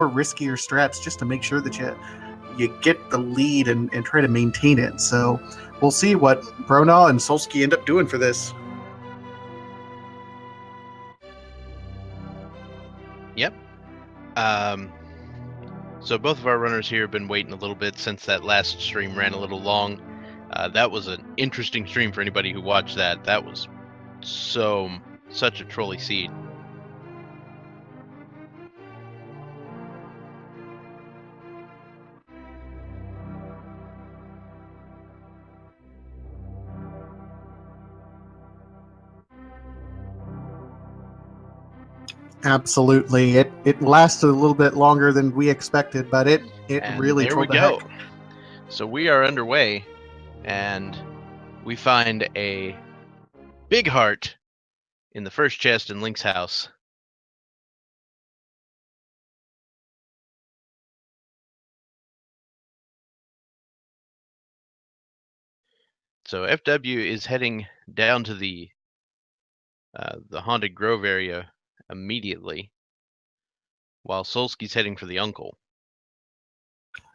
riskier strats just to make sure that you get the lead and try to maintain it. So we'll see what Bronaugh and Solski end up doing for this. Yep. So both of our runners here have been waiting a little bit since that last stream ran a little long. That was an interesting stream for anybody who watched that. That was such a trolley seed. Absolutely. It lasted a little bit longer than we expected, but it And really there we trolled the go. heck. So we are underway, and we find a big heart in the first chest in Link's house. So FW is heading down to the Haunted Grove area immediately, while Solski's heading for the uncle.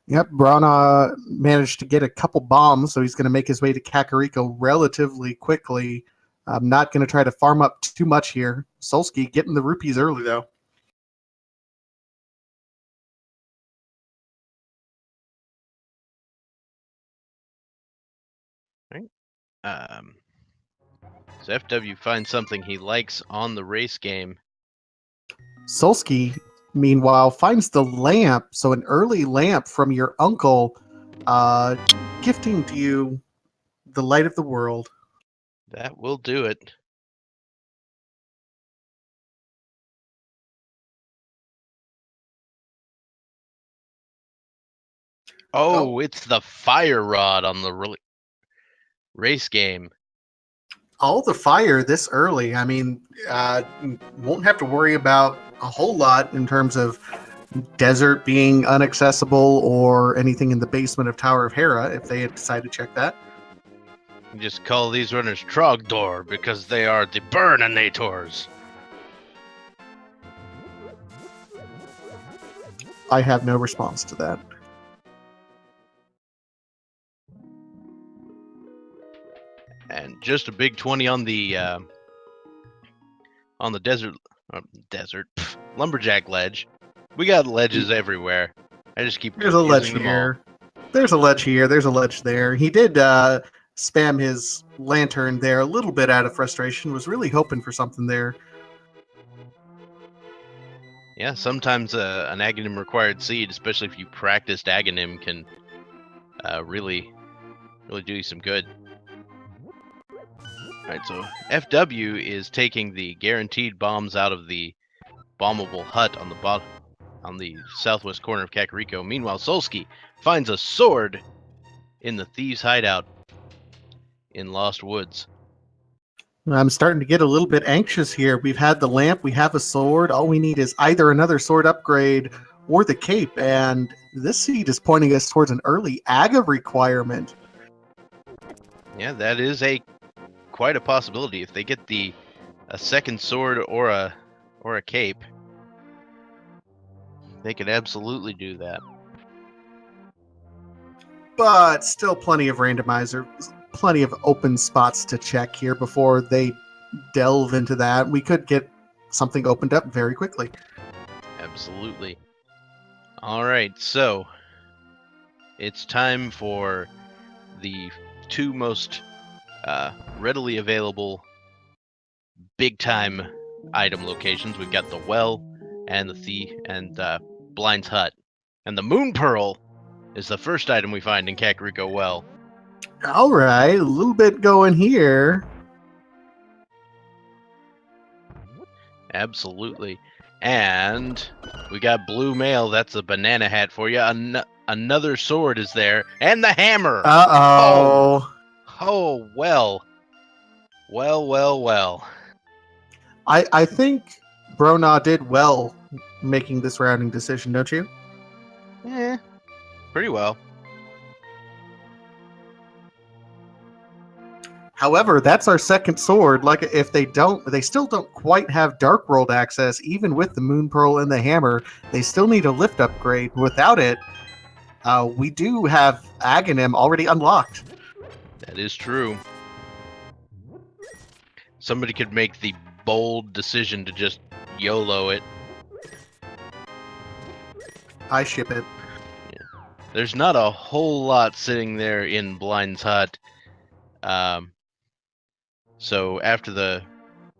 Yep, Bronaugh managed to get a couple bombs, so he's going to make his way to Kakariko relatively quickly. I'm not going to try to farm up too much here. Solski getting the rupees early, though. Right. So FW finds something he likes on the race game. Solski, meanwhile, finds the lamp, so an early lamp from your uncle, gifting to you the light of the world. That will do it. Oh, it's the fire rod on the race game. All the fire this early. I mean, won't have to worry about a whole lot in terms of desert being inaccessible or anything in the basement of Tower of Hera if they had decided to check that. You just call these runners Trogdor because they are the Burnanators. I have no response to that. And just a big 20 on the lumberjack ledge. We got ledges everywhere. I just keep There's a ledge using them here. all. There's a ledge here. There's a ledge there. He did spam his lantern there a little bit out of frustration. Was really hoping for something there. Yeah, sometimes an Agahnim required seed, especially if you practiced Agahnim, can really do you some good. Alright, so FW is taking the guaranteed bombs out of the bombable hut on the southwest corner of Kakariko. Meanwhile, Solski finds a sword in the thieves' hideout in Lost Woods. I'm starting to get a little bit anxious here. We've had the lamp, we have a sword. All we need is either another sword upgrade or the cape, and this seed is pointing us towards an early Aga requirement. Yeah, that is quite a possibility. If they get a second sword or a cape, they could absolutely do that. But still plenty of randomizer, plenty of open spots to check here before they delve into that. We could get something opened up very quickly. Absolutely. All right, so it's time for the two most readily available big-time item locations. We've got the well and Blind's hut, and the moon pearl is the first item we find in Kakariko Well. All right, a little bit going here. Absolutely. And we got blue mail. That's a banana hat for you. Another sword is there. And the hammer. Uh-oh. Oh, well. Well. I think Bronaugh did well making this rounding decision, don't you? Pretty well. However, that's our second sword. Like, if they still don't quite have Dark World access, even with the Moon Pearl and the hammer. They still need a lift upgrade. Without it, we do have Agahnim already unlocked. That is true. Somebody could make the bold decision to just YOLO it. I ship it. There's not a whole lot sitting there in Blind's hut. So after the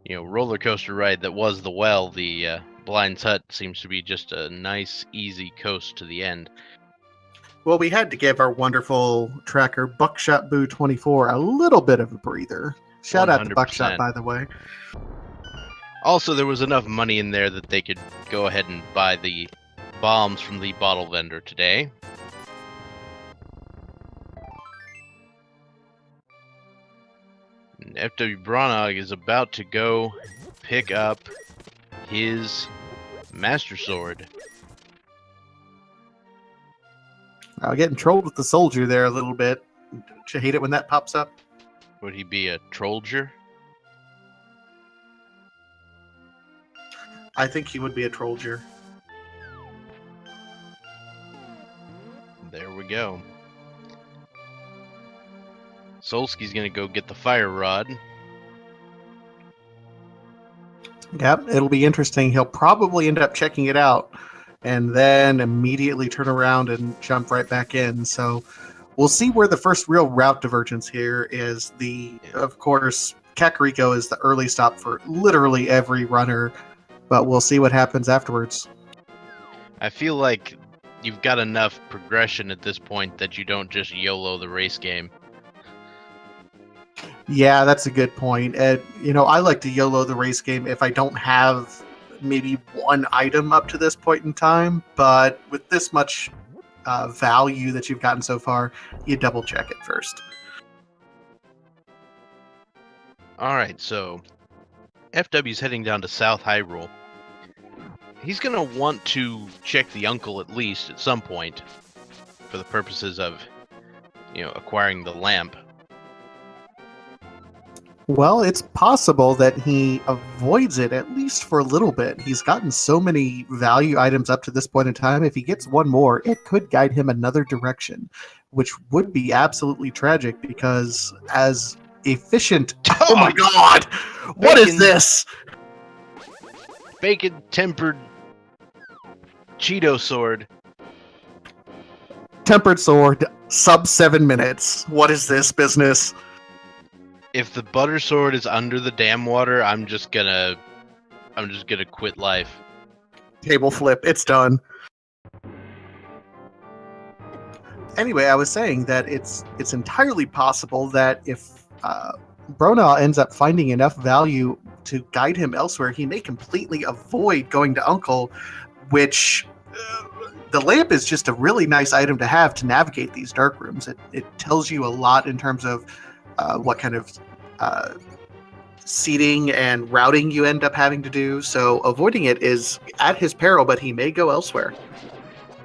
roller coaster ride that was the well, the Blind's hut seems to be just a nice, easy coast to the end. Well, we had to give our wonderful tracker Buckshot Boo 24 a little bit of a breather. Shout out to 100%. Buckshot, by the way. Also, there was enough money in there that they could go ahead and buy the bombs from the bottle vendor today. FWBronaugh is about to go pick up his Master Sword. Getting trolled with the soldier there a little bit. Don't you hate it when that pops up? Would he be a trollger? I think he would be a trollger. There we go. Solski's gonna go get the fire rod. Yep, it'll be interesting. He'll probably end up checking it out and then immediately turn around and jump right back in. So we'll see where the first real route divergence here is. Of course, Kakariko is the early stop for literally every runner, but we'll see what happens afterwards. I feel like you've got enough progression at this point that you don't just YOLO the race game. Yeah, that's a good point. And, I like to YOLO the race game if I don't have maybe one item up to this point in time, but with this much value that you've gotten so far, you double check it first. Alright, so FW's heading down to South Hyrule. He's going to want to check the uncle at least at some point for the purposes of, acquiring the lamp. Well, it's possible that he avoids it at least for a little bit. He's gotten so many value items up to this point in time. If he gets one more, it could guide him another direction, which would be absolutely tragic because as efficient... Oh my god! What is this? Bacon-tempered Cheeto sword. Tempered sword, sub 7 minutes. What is this business? If the butter sword is under the damn water, I'm just gonna quit life. Table flip, it's done. Anyway, I was saying that it's entirely possible that if Bronaugh ends up finding enough value to guide him elsewhere, he may completely avoid going to Uncle, which the lamp is just a really nice item to have to navigate these dark rooms. It tells you a lot in terms of what kind of seating and routing you end up having to do. So avoiding it is at his peril, but he may go elsewhere.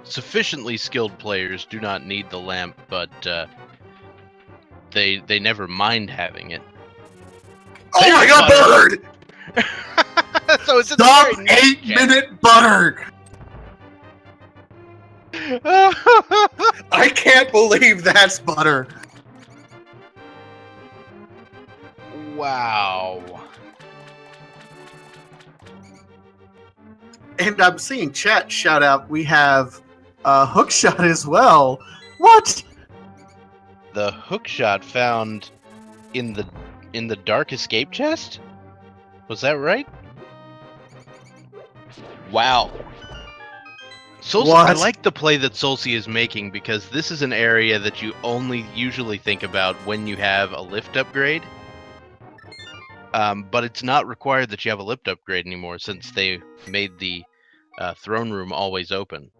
Sufficiently skilled players do not need the lamp, but they never mind having it. Oh my god, butter! So it's stop 8-minute butter! I can't believe that's butter. Wow. And I'm seeing chat shout out, we have a hook shot as well. What? The hook shot found in the dark escape chest? Was that right? Wow. Solski, I like the play that Solski is making because this is an area that you only usually think about when you have a lift upgrade. But it's not required that you have a lift upgrade anymore since they made the throne room always open.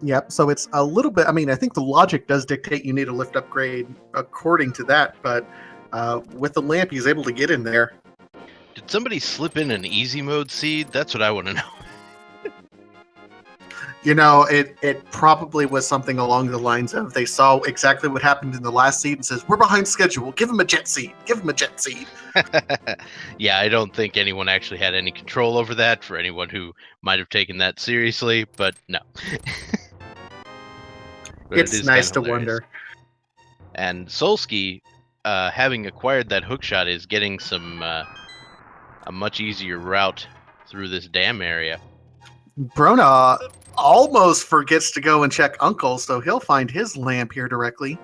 Yep, so it's a little bit, I think the logic does dictate you need a lift upgrade according to that, but with the lamp, he's able to get in there. Did somebody slip in an easy mode seed? That's what I want to know. You know, it probably was something along the lines of they saw exactly what happened in the last seed and says, we're behind schedule. Give him a jet seed. Give him a jet seed. Yeah, I don't think anyone actually had any control over that for anyone who might have taken that seriously, but no. But It's it is nice kind of to hilarious. wonder. And Solski, having acquired that hookshot, is getting some a much easier route through this dam area. Bronaugh almost forgets to go and check Uncle, so he'll find his lamp here directly.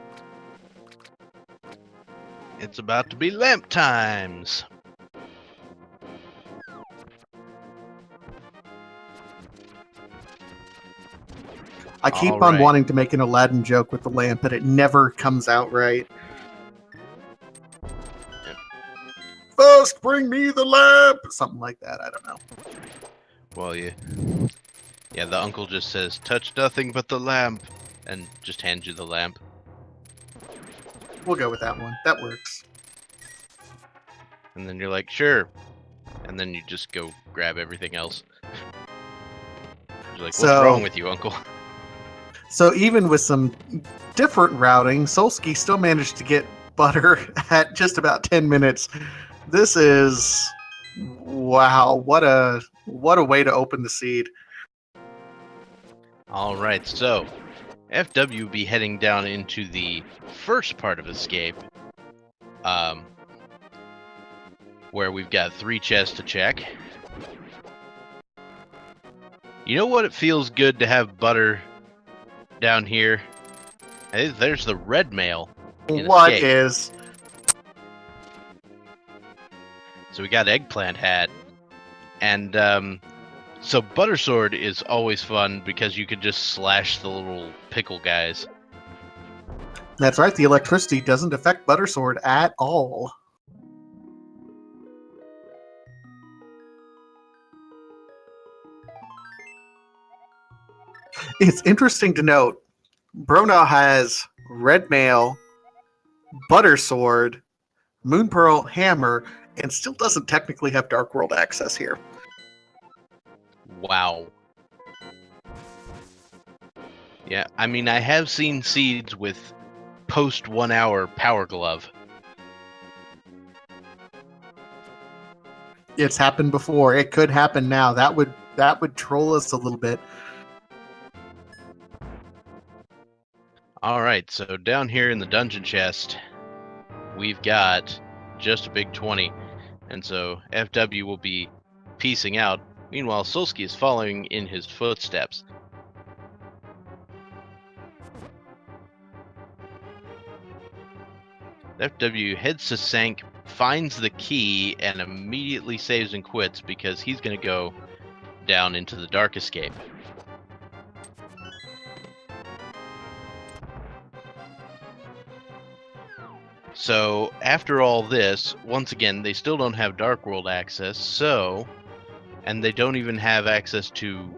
It's about to be lamp times. I keep All on right. wanting to make an Aladdin joke with the lamp, but it never comes out right. Yep. First, bring me the lamp! Something like that, I don't know. Well, yeah, the uncle just says, touch nothing but the lamp, and just hands you the lamp. We'll go with that one. That works. And then you're like, sure. And then you just go grab everything else. You're like, what's wrong with you, uncle? So even with some different routing, Solski still managed to get butter at just about 10 minutes. This is... wow, what a way to open the seed. All right, so FW will be heading down into the first part of escape, where we've got 3 chests to check. You know what? It feels good to have butter down here. Hey, there's the red mail. What is? So we got eggplant hat, and so butter sword is always fun because you can just slash the little pickle guys. That's right. The electricity doesn't affect butter sword at all. It's interesting to note, Bronaugh has red mail, butter sword, moon pearl hammer, and still doesn't technically have dark world access here. Wow. Yeah, I mean, I have seen seeds with post 1 hour power glove. It's happened before. It could happen now. That would troll us a little bit. All right, so down here in the dungeon chest, we've got just a big 20. And so FW will be piecing out. Meanwhile, Solski is following in his footsteps. FW heads to Sank, finds the key, and immediately saves and quits because he's going to go down into the dark escape. So after all this, once again, they still don't have Dark World access, and they don't even have access to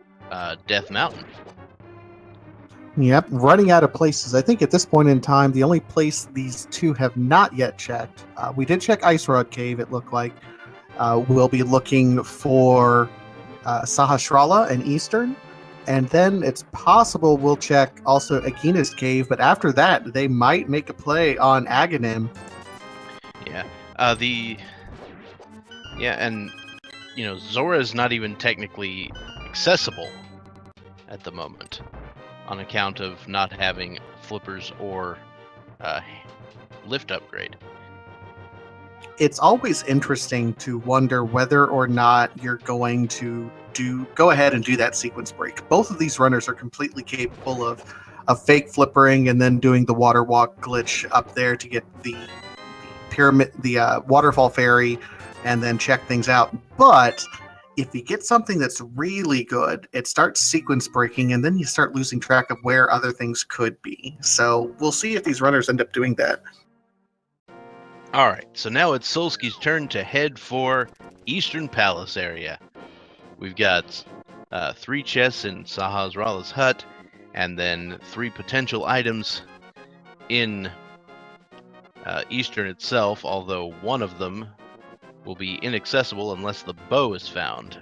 Death Mountain. Yep, running out of places. I think at this point in time, the only place these two have not yet checked, we did check Ice Rod Cave, it looked like. We'll be looking for Sahasrara and Eastern, and then it's possible we'll check also Agahnim Cave, but after that, they might make a play on Agahnim. Yeah, and you know, Zora is not even technically accessible at the moment on account of not having flippers or lift upgrade. It's always interesting to wonder whether or not you're going to go ahead and do that sequence break. Both of these runners are completely capable of fake flippering and then doing the water walk glitch up there to get the pyramid, the waterfall fairy, and then check things out. But if you get something that's really good, it starts sequence breaking, and then you start losing track of where other things could be. So we'll see if these runners end up doing that. All right, so now it's Solski's turn to head for Eastern Palace area. We've got 3 chests in Sahasrara's hut, and then 3 potential items in Eastern itself, although one of them will be inaccessible unless the bow is found.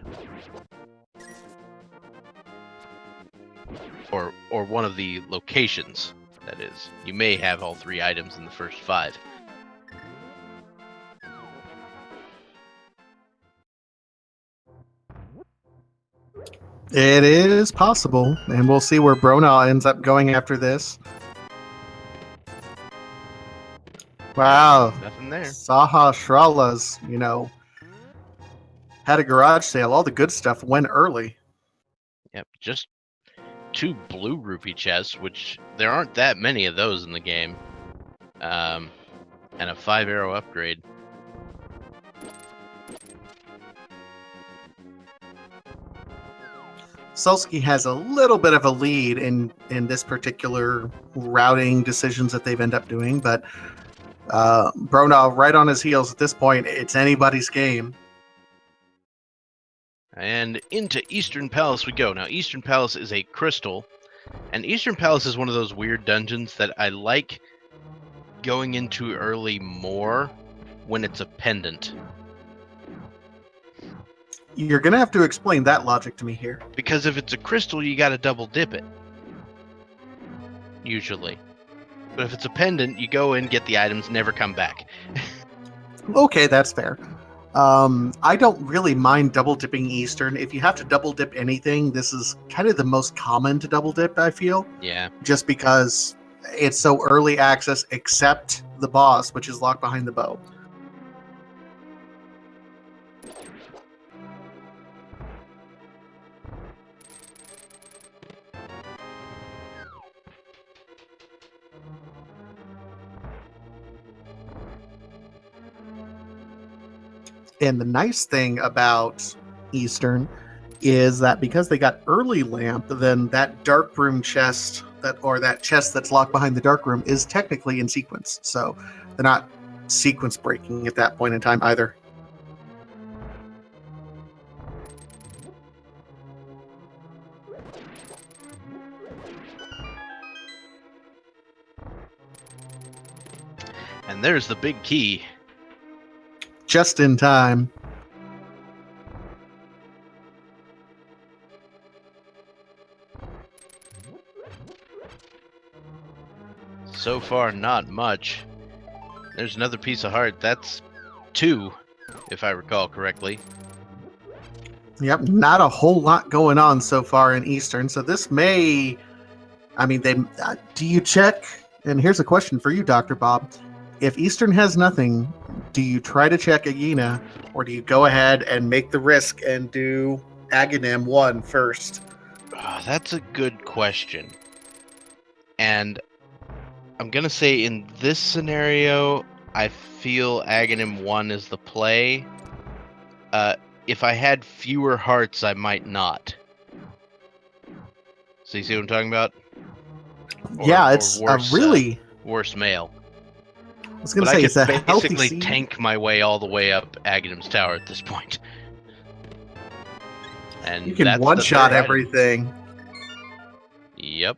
or one of the locations. That is, you may have all 3 items in the first 5. It is possible, and we'll see where Bronaugh ends up going after this. Wow. Nothing there. Saha Shrala's, had a garage sale. All the good stuff went early. Yep, just 2 blue rupee chests, which there aren't that many of those in the game. And a 5 arrow upgrade. Solski has a little bit of a lead in this particular routing decisions that they've ended up doing, but Bronaugh right on his heels at this point. It's anybody's game. And into Eastern Palace we go. Now, Eastern Palace is a crystal, and Eastern Palace is one of those weird dungeons that I like going into early more when it's a pendant. You're going to have to explain that logic to me here. Because if it's a crystal, you got to double dip it. Usually. But if it's a pendant, you go in, get the items, never come back. Okay, that's fair. I don't really mind double dipping Eastern. If you have to double dip anything, this is kind of the most common to double dip, I feel. Yeah. Just because it's so early access, except the boss, which is locked behind the bow. And the nice thing about Eastern is that because they got early lamp, then that dark room chest that chest that's locked behind the dark room is technically in sequence. So they're not sequence breaking at that point in time either. And there's the big key. Just in time. So far, not much. There's another piece of heart. That's 2, if I recall correctly. Yep, not a whole lot going on so far in Eastern. So this may, do you check? And here's a question for you, Dr. Bob. If Eastern has nothing, do you try to check Agahnim, or do you go ahead and make the risk and do Agahnim 1 first? Oh, that's a good question. And I'm going to say in this scenario, I feel Agahnim 1 is the play. If I had fewer hearts, I might not. So you see what I'm talking about? It's worse, really... worse mail. I was going to say, it's a healthy basically seed. Tank my way all the way up Aghanim's tower at this point. And you can one-shot everything. Yep.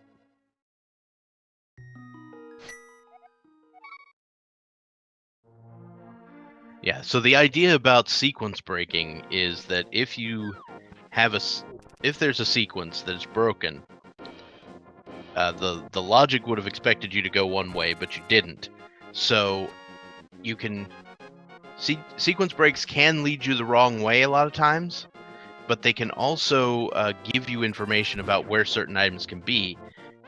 Yeah, so the idea about sequence breaking is that if there's a sequence that is broken, the logic would have expected you to go one way, but you didn't. So you can sequence breaks can lead you the wrong way a lot of times, but they can also give you information about where certain items can be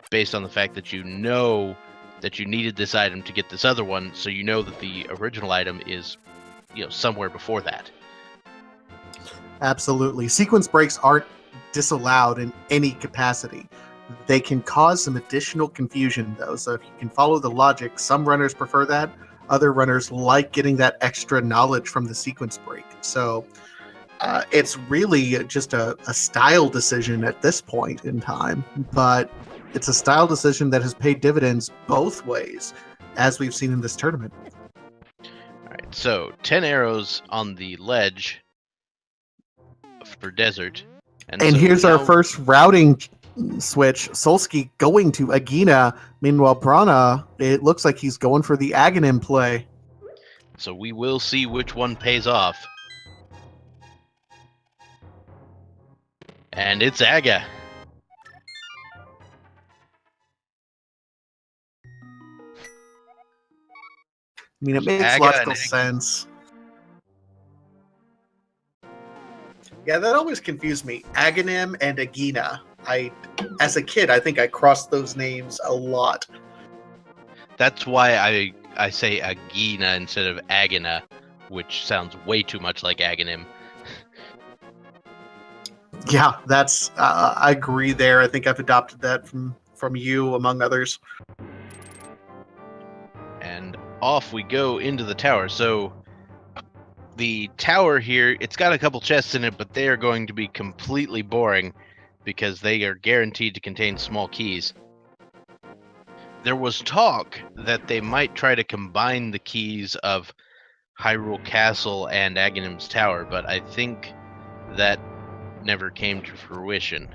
based on the fact that you know that you needed this item to get this other one, so you know that the original item is somewhere before that. Absolutely. Sequence breaks aren't disallowed in any capacity. They can cause some additional confusion, though. So if you can follow the logic, some runners prefer that. Other runners like getting that extra knowledge from the sequence break. So it's really just a style decision at this point in time. But it's a style decision that has paid dividends both ways, as we've seen in this tournament. All right, so 10 arrows on the ledge for desert. And so here's our first routing switch. Solski going to Agahnim. Meanwhile, Bronaugh, it looks like he's going for the Agahnim play. So we will see which one pays off. And it's Aga. I mean, it makes Aga logical and sense. Yeah, that always confused me. Agahnim and Agina. As a kid, I think I crossed those names a lot. That's why I say Agina instead of Agana, which sounds way too much like Agahnim. Yeah, that's. I agree there. I think I've adopted that from you, among others. And off we go into the tower. So the tower here, it's got a couple chests in it, but they are going to be completely boring because they are guaranteed to contain small keys. There was talk that they might try to combine the keys of Hyrule Castle and Aghanim's Tower, but I think that never came to fruition.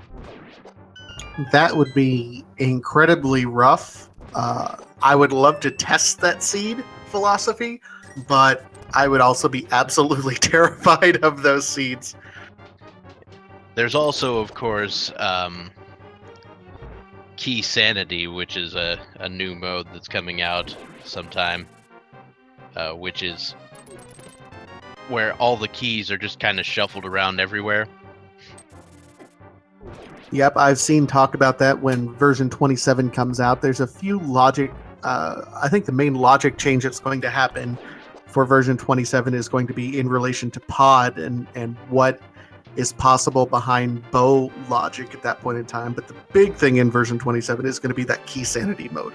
That would be incredibly rough. I would love to test that seed philosophy, but I would also be absolutely terrified of those seeds. There's also, of course, Key Sanity, which is a new mode that's coming out sometime, which is where all the keys are just kind of shuffled around everywhere. Yep, I've seen talk about that when version 27 comes out. There's a few logic. I think the main logic change that's going to happen for version 27 is going to be in relation to pod and what is possible behind bow logic at that point in time. But the big thing in version 27 is going to be that key sanity mode.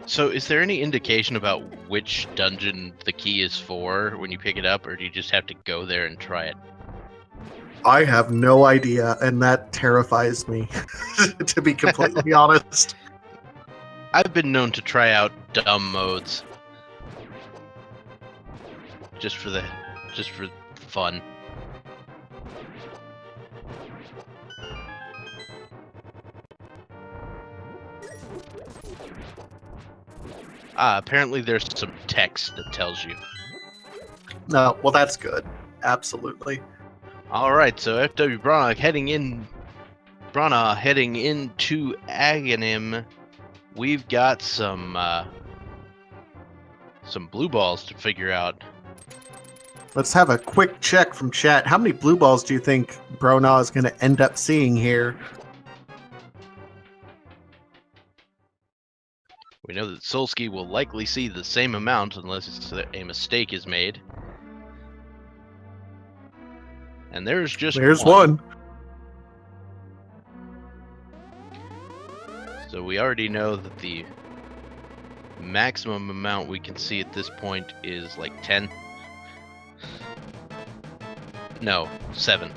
So is there any indication about which dungeon the key is for when you pick it up, or do you just have to go there and try it? I have no idea, and that terrifies me, to be completely honest. I've been known to try out dumb modes. Just for fun. Apparently there's some text that tells you. No, well, that's good. Absolutely. Alright, so FWBronaugh heading into Agahnim. We've got some blue balls to figure out. Let's have a quick check from chat. How many blue balls do you think Bronaugh is going to end up seeing here? We know that Solski will likely see the same amount unless a mistake is made. And there's one. So we already know that the maximum amount we can see at this point is like 10. No, 7.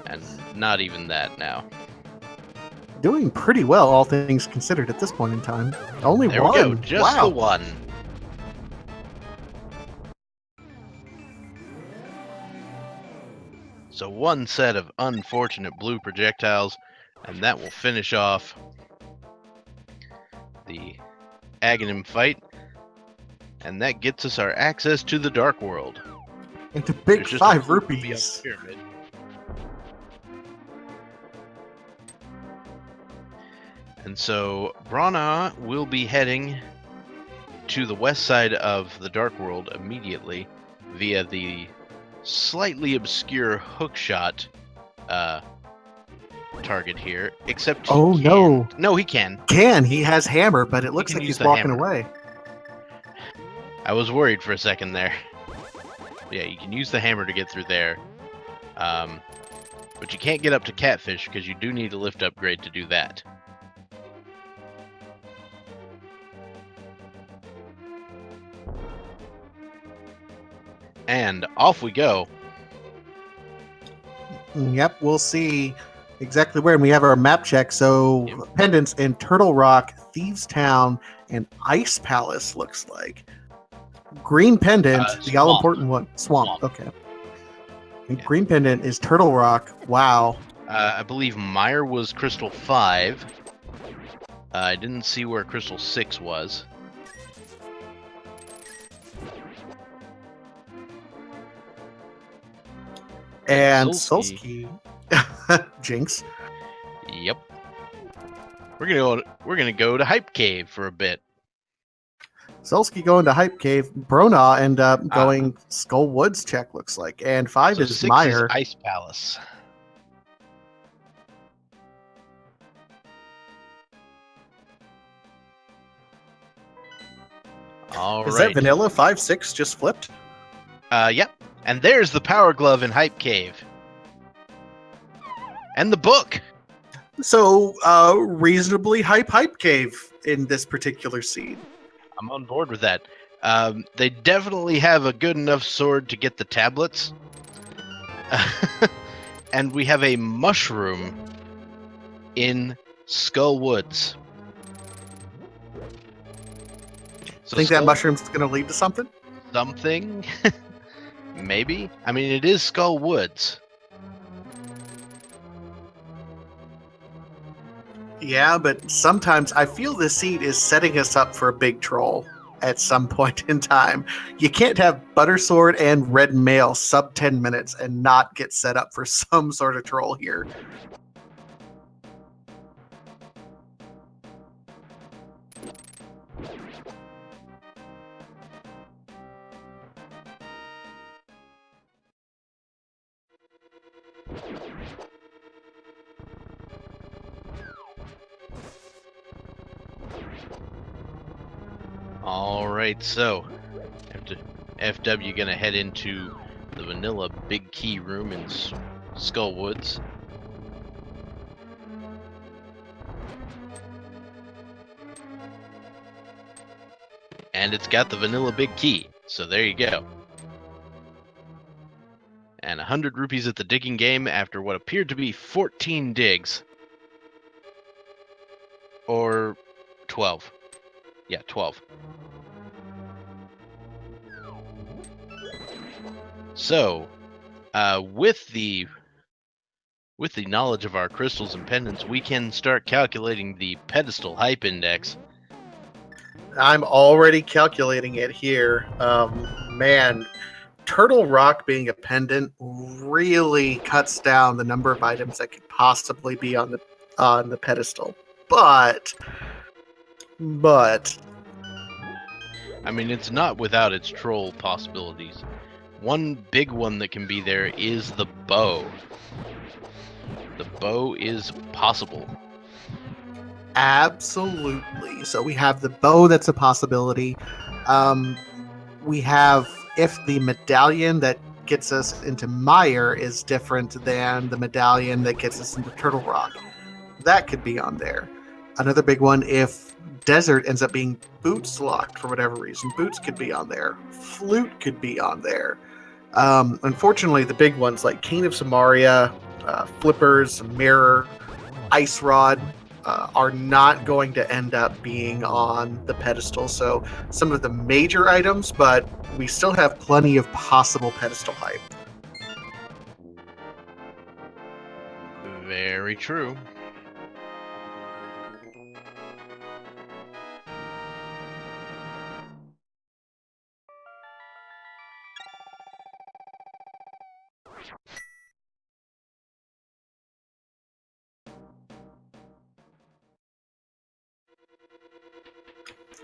And not even that now. Doing pretty well, all things considered, at this point in time. Only there one. There we go, just wow. the one. So one set of unfortunate blue projectiles, and that will finish off the Agahnim fight. And that gets us our access to the Dark World. And to big 5 rupees. And so Bronaugh will be heading to the west side of the Dark World immediately via the slightly obscure hookshot target here, except no, he can. He has hammer, but it looks like he's walking away. I was worried for a second there. Yeah, you can use the hammer to get through there. But you can't get up to Catfish because you do need a lift upgrade to do that. And off we go. Yep, we'll see exactly where. And we have our map check. So pendants in Turtle Rock, Thieves Town, and Ice Palace looks like. Green pendant, the all important one. Swamp. Okay. And green pendant is Turtle Rock. Wow. I believe Meyer was Crystal 5. I didn't see where Crystal 6 was. And Solski. Jinx. Yep. We're gonna go to Hype Cave for a bit. Solski going to Hype Cave. Bronaugh end up going Skull Woods check, looks like. And 5 So is 6 Meyer. is Ice Palace. All Is right. that vanilla? 5-6 just flipped? Yep. And there's the Power Glove in Hype Cave. And the book. So, reasonably Hype Cave in this particular seed. I'm on board with that. They definitely have a good enough sword to get the tablets. And we have a mushroom in Skull Woods. So Think that mushroom's going to lead to something? Something? Maybe? I mean, it is Skull Woods. Yeah, but sometimes I feel this seed is setting us up for a big troll at some point in time. You can't have Buttersword and Red Mail sub 10 minutes and not get set up for some sort of troll here. Alright, so FW gonna head into the vanilla big key room in Skull Woods. And it's got the vanilla big key, so there you go. And 100 rupees at the digging game after what appeared to be 14 digs. Or 12. Yeah, 12. So, with the knowledge of our crystals and pendants, we can start calculating the pedestal hype index. I'm already calculating it here. Man, Turtle Rock being a pendant really cuts down the number of items that could possibly be on the pedestal. But I mean, it's not without its troll possibilities. One big one that can be there is the bow. The bow is possible. Absolutely. So we have the bow that's a possibility. We have if the medallion that gets us into Mire is different than the medallion that gets us into Turtle Rock. That could be on there. Another big one, if Desert ends up being Boots locked for whatever reason, Boots could be on there. Flute could be on there. Unfortunately, the big ones like Cane of Samaria, Flippers, Mirror, Ice Rod are not going to end up being on the pedestal. So some of the major items, but we still have plenty of possible pedestal hype. Very true.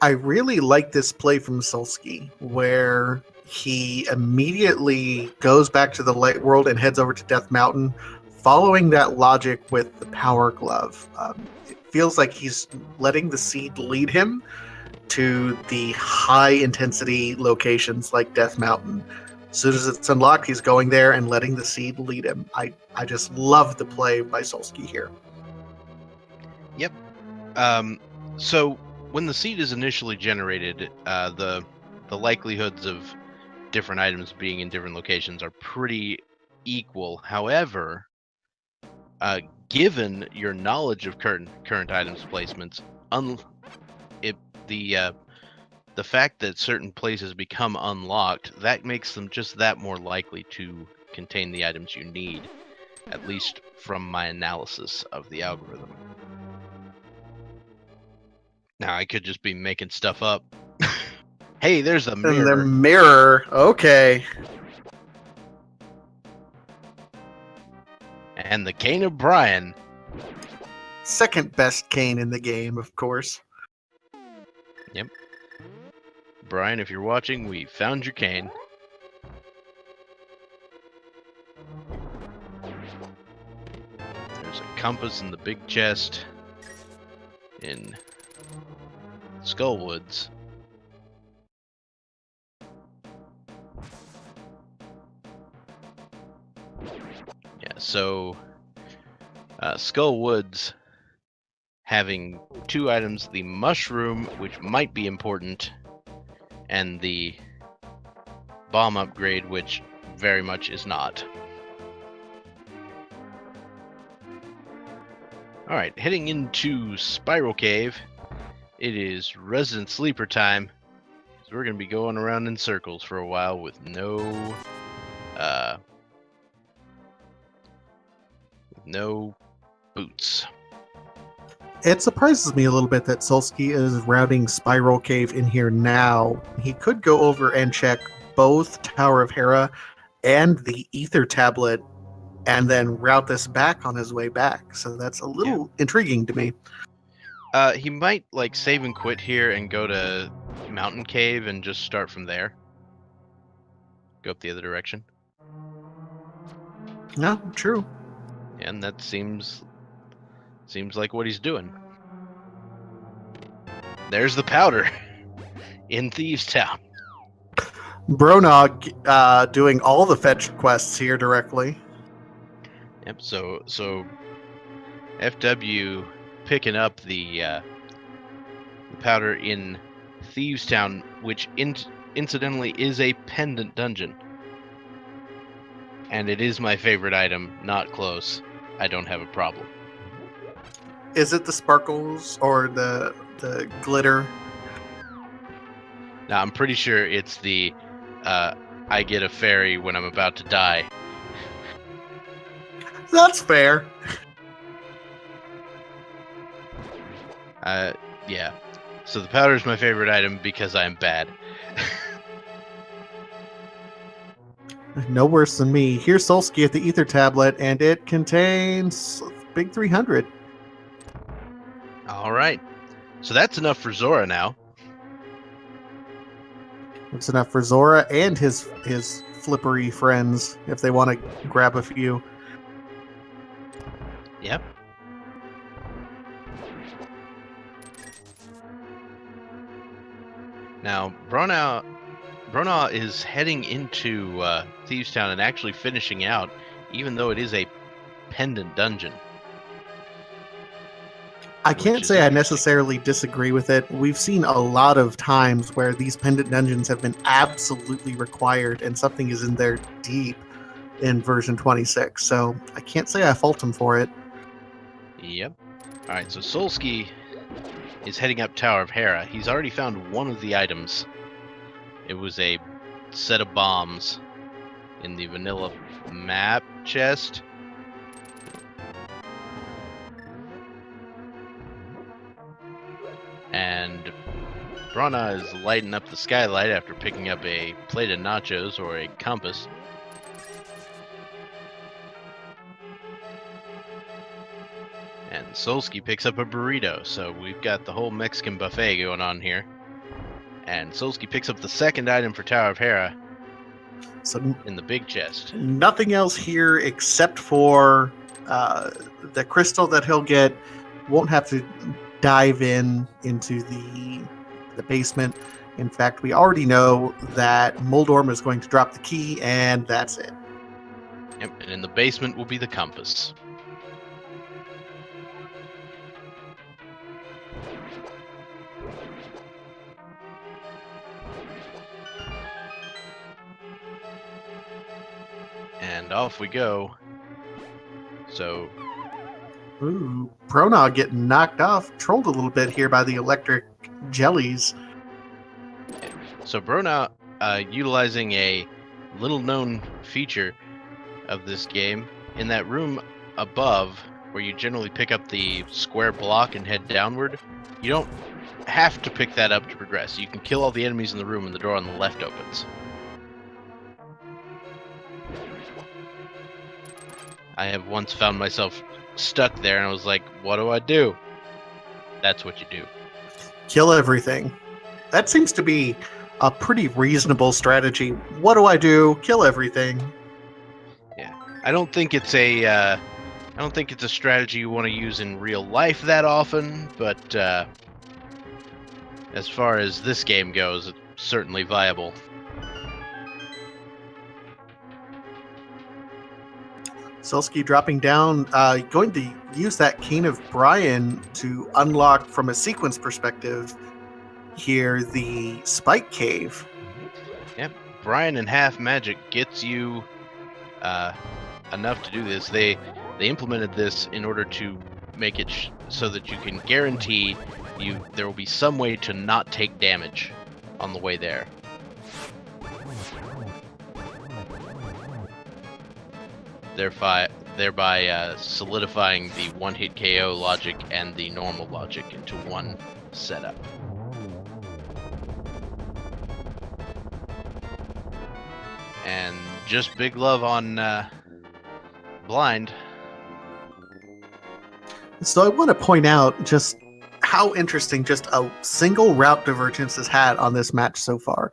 I really like this play from Solski, where he immediately goes back to the light world and heads over to Death Mountain, following that logic with the Power Glove. It feels like he's letting the seed lead him to the high-intensity locations like Death Mountain. As soon as it's unlocked, he's going there and letting the seed lead him. I just love the play by Solski here. Yep. So when the seed is initially generated, the likelihoods of different items being in different locations are pretty equal. However, given your knowledge of current items placements, the fact that certain places become unlocked, that makes them just that more likely to contain the items you need, at least from my analysis of the algorithm. Now, I could just be making stuff up. Hey, there's a mirror. And the mirror, okay. And the Cane of Brian. second best cane in the game, of course. Yep. Brian, if you're watching, we found your cane. There's a compass in the big chest in Skullwoods. Yeah, so Skullwoods having two items, the mushroom, which might be important, and the bomb upgrade, which very much is not. Alright, heading into Spiral Cave. It is Resident Sleeper time. So we're going to be going around in circles for a while with no boots. It surprises me a little bit that Solski is routing Spiral Cave in here now. He could go over and check both Tower of Hera and the Ether Tablet and then route this back on his way back. So that's a little intriguing to me. He might like save and quit here and go to Mountain Cave and just start from there. Go up the other direction. No, true. And that seems like what he's doing. There's the powder in Thieves Town. Bronaugh doing all the fetch quests here directly. Yep. So FW picking up the powder in Thieves Town, which incidentally is a pendant dungeon, and it is my favorite item. Not close. I don't have a problem. Is it the sparkles or the glitter? Now I'm pretty sure it's the I get a fairy when I'm about to die. That's fair. Yeah. So the powder is my favorite item because I'm bad. No worse than me. Here's Solski at the Ether Tablet, and it contains big 300. All right. So that's enough for Zora now. It's enough for Zora and his flippery friends if they want to grab a few. Yep. Now, Bronaugh is heading into Thieves Town and actually finishing out, even though it is a pendant dungeon. I can't say I necessarily disagree with it. We've seen a lot of times where these pendant dungeons have been absolutely required and something is in there deep in version 26. So I can't say I fault him for it. Yep. Alright, so Solski is heading up Tower of Hera. He's already found one of the items. It was a set of bombs in the vanilla map chest. And Bronaugh is lighting up the skylight after picking up a plate of nachos or a compass. And Solski picks up a burrito, so we've got the whole Mexican buffet going on here. And Solski picks up the second item for Tower of Hera in the big chest. Nothing else here except for the crystal that he'll get. Won't have to dive into the basement. In fact, we already know that Moldorm is going to drop the key, and that's it. Yep, and in the basement will be the compass. And off we go. So, ooh, Bronaugh getting knocked off, trolled a little bit here by the electric jellies. So Bronaugh, utilizing a little-known feature of this game, in that room above, where you generally pick up the square block and head downward, you don't have to pick that up to progress. You can kill all the enemies in the room and the door on the left opens. I have once found myself stuck there, and I was like, what do I do? That's what you do. Kill everything. That seems to be a pretty reasonable strategy. What do I do? Kill everything. I don't think it's a strategy you want to use in real life that often, but as far as this game goes, it's certainly viable. Solski dropping down, going to use that Cane of Brian to unlock, from a sequence perspective, here the Spike Cave. Yep, Brian and Half Magic gets you enough to do this. They implemented this in order to make it so that you can guarantee there will be some way to not take damage on the way there. Thereby solidifying the one-hit KO logic and the normal logic into one setup. And just big love on blind. So I want to point out just how interesting just a single route divergence has had on this match so far.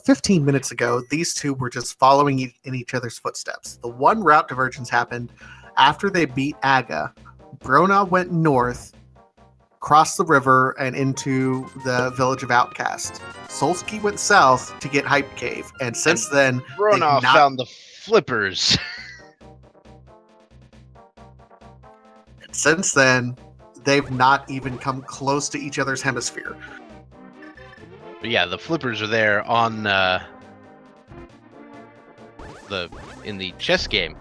15 minutes ago, these two were just following in each other's footsteps. The one route divergence happened after they beat Aga. Bronaugh went north, crossed the river, and into the village of Outcast. Solski went south to get Hype Cave, and since then, Bronaugh found the flippers. Since then, they've not even come close to each other's hemisphere. But yeah, the flippers are there on in the chess game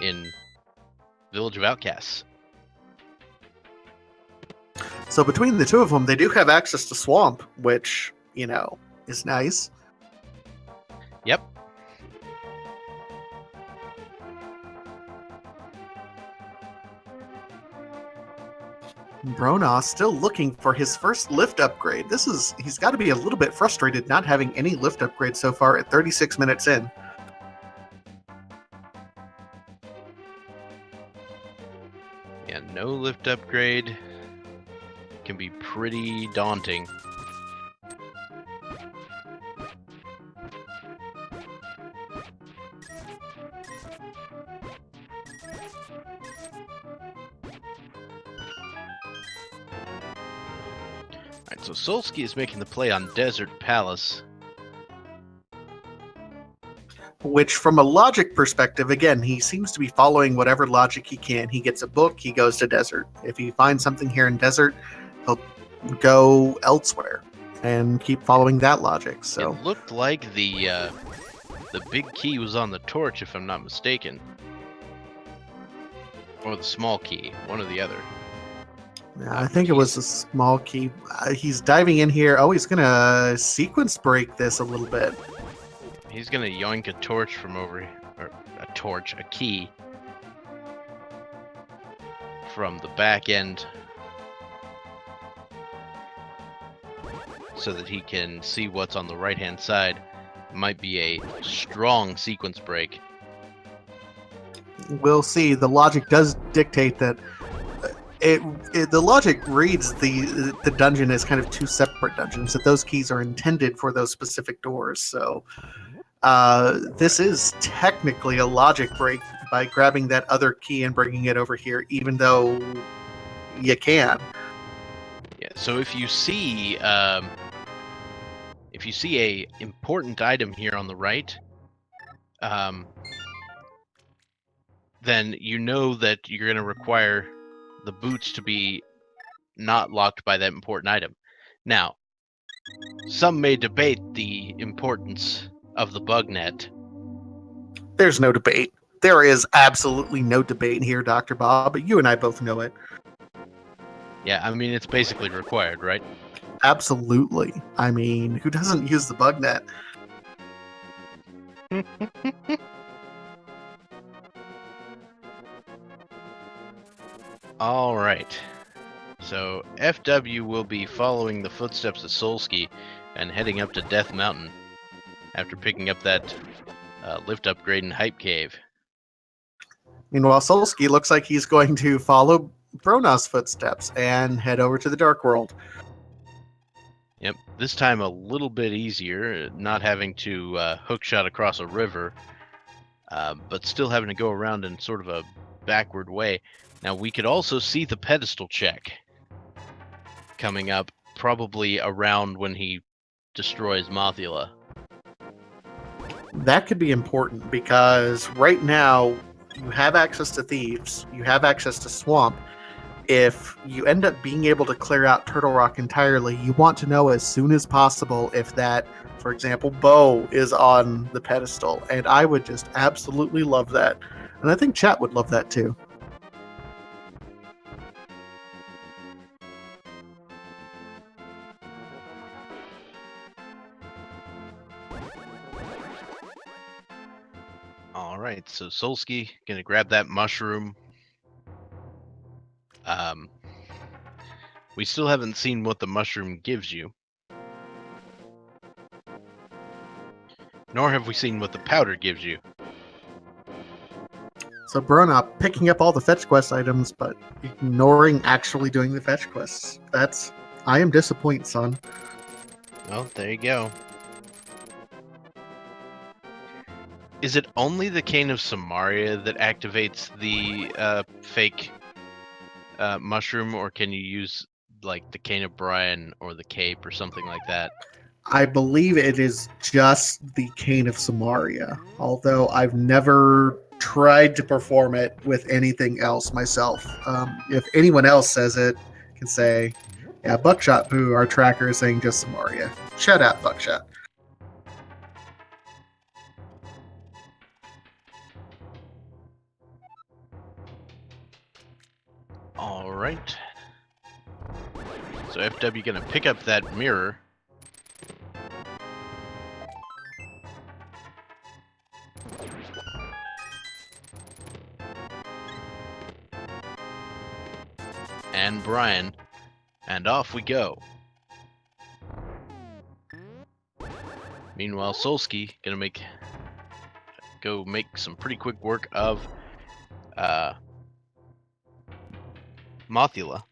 in Village of Outcasts. So between the two of them, they do have access to Swamp, which, is nice. Yep. Bronaugh still looking for his first lift upgrade. He's got to be a little bit frustrated not having any lift upgrade so far at 36 minutes in. Yeah, no lift upgrade can be pretty daunting. Alright, so Solski is making the play on Desert Palace. Which, from a logic perspective, again, he seems to be following whatever logic he can. He gets a book, he goes to Desert. If he finds something here in Desert, he'll go elsewhere and keep following that logic. So it looked like the big key was on the torch, if I'm not mistaken. Or the small key, one or the other. I think it was a small key. He's diving in here. Oh, he's going to sequence break this a little bit. He's going to yoink a torch from over here. Or a key. From the back end. So that he can see what's on the right-hand side. Might be a strong sequence break. We'll see. The logic does dictate that the logic reads the dungeon as kind of two separate dungeons, that those keys are intended for those specific doors. So this is technically a logic break by grabbing that other key and bringing it over here, even though you can. Yeah. So if you see a important item here on the right, then you know that you're going to require the boots to be not locked by that important item. Now, some may debate the importance of the bug net. There's no debate. There is absolutely no debate here, Dr. Bob, but you and I both know it. Yeah, I mean, it's basically required, right? Absolutely. I mean, who doesn't use the bug net? All right. So FW will be following the footsteps of Solski and heading up to Death Mountain after picking up that lift upgrade in Hype Cave. Meanwhile, Solski looks like he's going to follow Bronaugh's footsteps and head over to the Dark World. Yep, this time a little bit easier, not having to hookshot across a river, but still having to go around in sort of a backward way. Now, we could also see the pedestal check coming up, probably around when he destroys Mothula. That could be important because right now you have access to Thieves, you have access to Swamp. If you end up being able to clear out Turtle Rock entirely, you want to know as soon as possible if that, for example, bow is on the pedestal. And I would just absolutely love that. And I think chat would love that too. Alright, so Solski gonna grab that mushroom. We still haven't seen what the mushroom gives you. Nor have we seen what the powder gives you. So Bronaugh picking up all the fetch quest items, but ignoring actually doing the fetch quests. I am disappointed, son. Well, there you go. Is it only the Cane of Samaria that activates the fake mushroom, or can you use like the Cane of Brian or the Cape or something like that? I believe it is just the Cane of Samaria, although I've never tried to perform it with anything else myself. If anyone else says it, can say, yeah, Buckshot Boo, our tracker, is saying just Samaria. Shout out, Buckshot. Alright. So FW gonna pick up that mirror. And Brian. And off we go. Meanwhile, Solski gonna go make some pretty quick work of Mothula.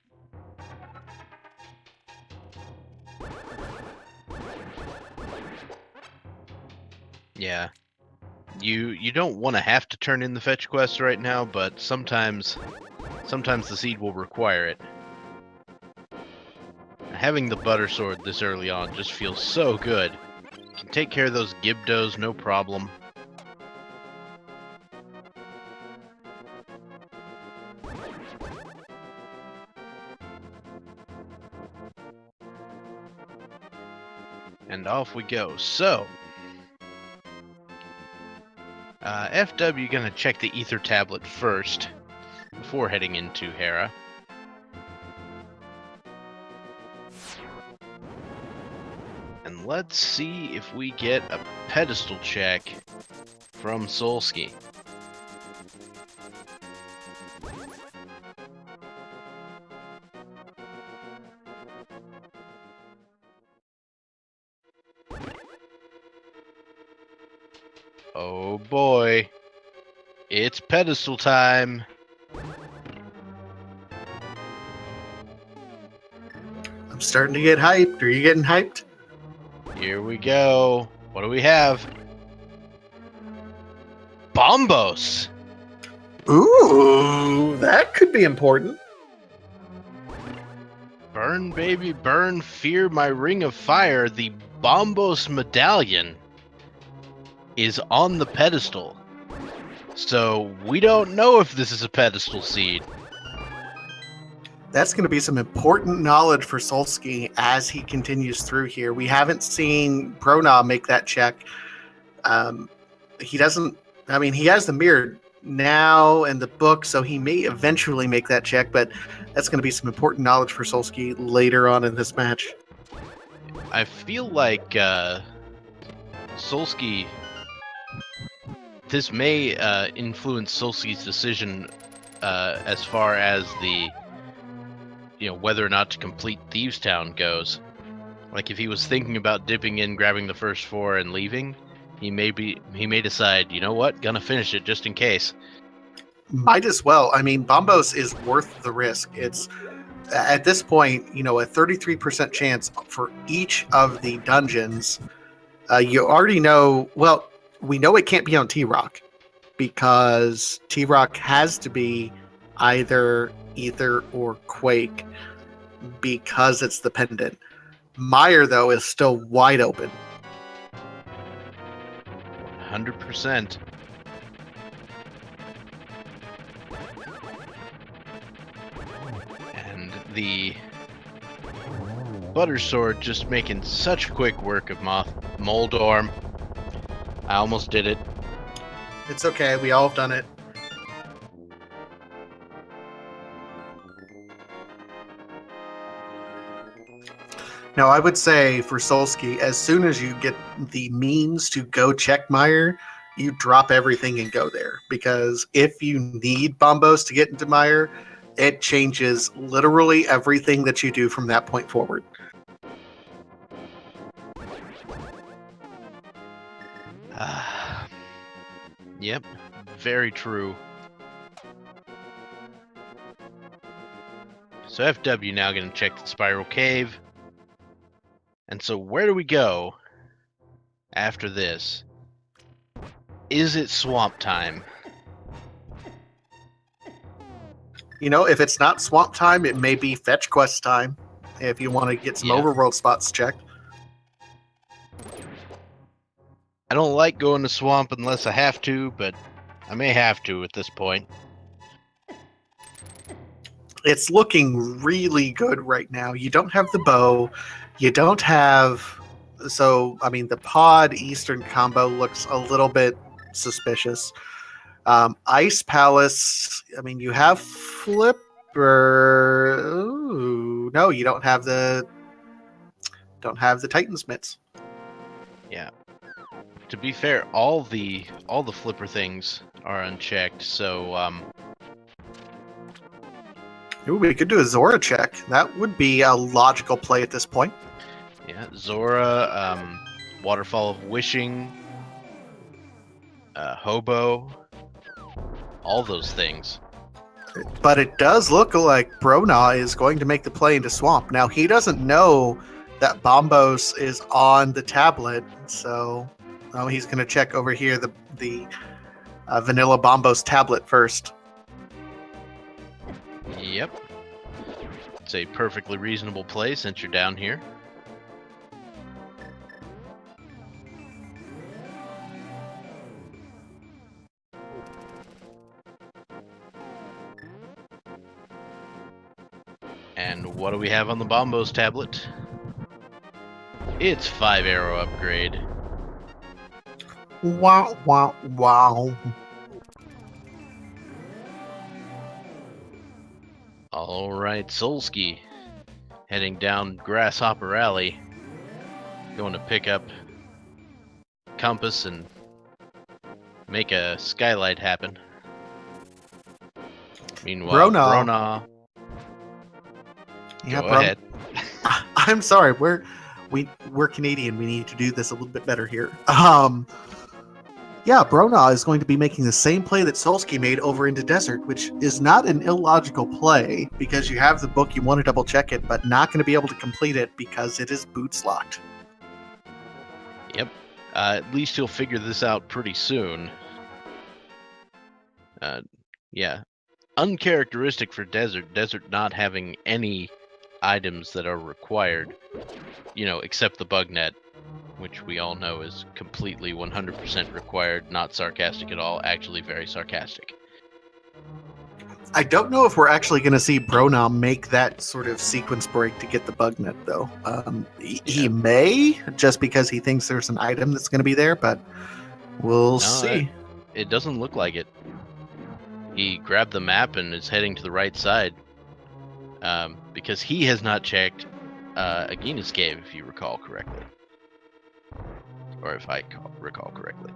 Yeah. You don't want to have to turn in the fetch quest right now, but sometimes the seed will require it. Having the butter sword this early on just feels so good. Can take care of those Gibdos no problem. And off we go. So, FW gonna check the ether tablet first before heading into Hera. And let's see if we get a pedestal check from Solski. Oh boy, it's pedestal time. I'm starting to get hyped. Are you getting hyped? Here we go. What do we have? Bombos! Ooh, that could be important. Burn, baby, burn, fear my ring of fire. The Bombos medallion is on the pedestal. So we don't know if this is a pedestal seed. That's going to be some important knowledge for Solski as he continues through here. We haven't seen Bronaugh make that check. He doesn't, I mean, he has the mirror now in the book, so he may eventually make that check, but that's going to be some important knowledge for Solski later on in this match. I feel like Solski, this may influence Solski's decision as far as the, whether or not to complete Thieves Town goes. Like if he was thinking about dipping in, grabbing the first 4 and leaving, he may decide, you know what, gonna finish it just in case. Might as well. I mean, Bombos is worth the risk. It's at this point, a 33% chance for each of the dungeons. You already know. Well, we know it can't be on T-Rock because T-Rock has to be either Ether or Quake because it's the pendant. Meyer, though, is still wide open. 100%. And the Butter Sword just making such quick work of Moldorm. I almost did it. It's okay. We all have done it. Now, I would say for Solski, as soon as you get the means to go check Meyer, you drop everything and go there. Because if you need Bombos to get into Meyer, it changes literally everything that you do from that point forward. Yep, very true. So FW now going to check the Spiral Cave. And so where do we go after this? Is it swamp time? If it's not swamp time, it may be fetch quest time if you want to get some overworld spots checked. I don't like going to swamp unless I have to, but I may have to at this point. It's looking really good right now. You don't have the bow. You don't have... So, I mean, the pod Eastern combo looks a little bit suspicious. Ice Palace, I mean, you have Flipper. Ooh, no, you don't have the Titan's mitts. Yeah. To be fair, all the Flipper things are unchecked, so Ooh, we could do a Zora check. That would be a logical play at this point. yeah, Zora, Waterfall of Wishing, Hobo, all those things. But it does look like Bronaugh is going to make the play into Swamp. Now, he doesn't know that Bombos is on the tablet, so he's going to check over here the Vanilla Bombos tablet first. Yep. It's a perfectly reasonable play since you're down here. And what do we have on the Bombos tablet? It's 5-arrow upgrade. Wow, wow, wow. Alright, Solski. Heading down Grasshopper Alley. Going to pick up Compass and make a skylight happen. Meanwhile, Bronaugh. Yeah, go ahead. I'm sorry, we're Canadian. We need to do this a little bit better here. Yeah, Bronaugh is going to be making the same play that Solski made over into Desert, which is not an illogical play because you have the book, you want to double check it, but not going to be able to complete it because it is boots locked. Yep. At least he'll figure this out pretty soon. Yeah. Uncharacteristic for Desert not having any items that are required, except the bug net, which we all know is completely 100% required, not sarcastic at all, actually very sarcastic. I don't know if we're actually going to see Bronaugh make that sort of sequence break to get the bug net, though. He may, just because he thinks there's an item that's going to be there, but we'll see. It doesn't look like it. He grabbed the map and is heading to the right side, because he has not checked Agahnim Cave, if you recall correctly. Or if I recall correctly.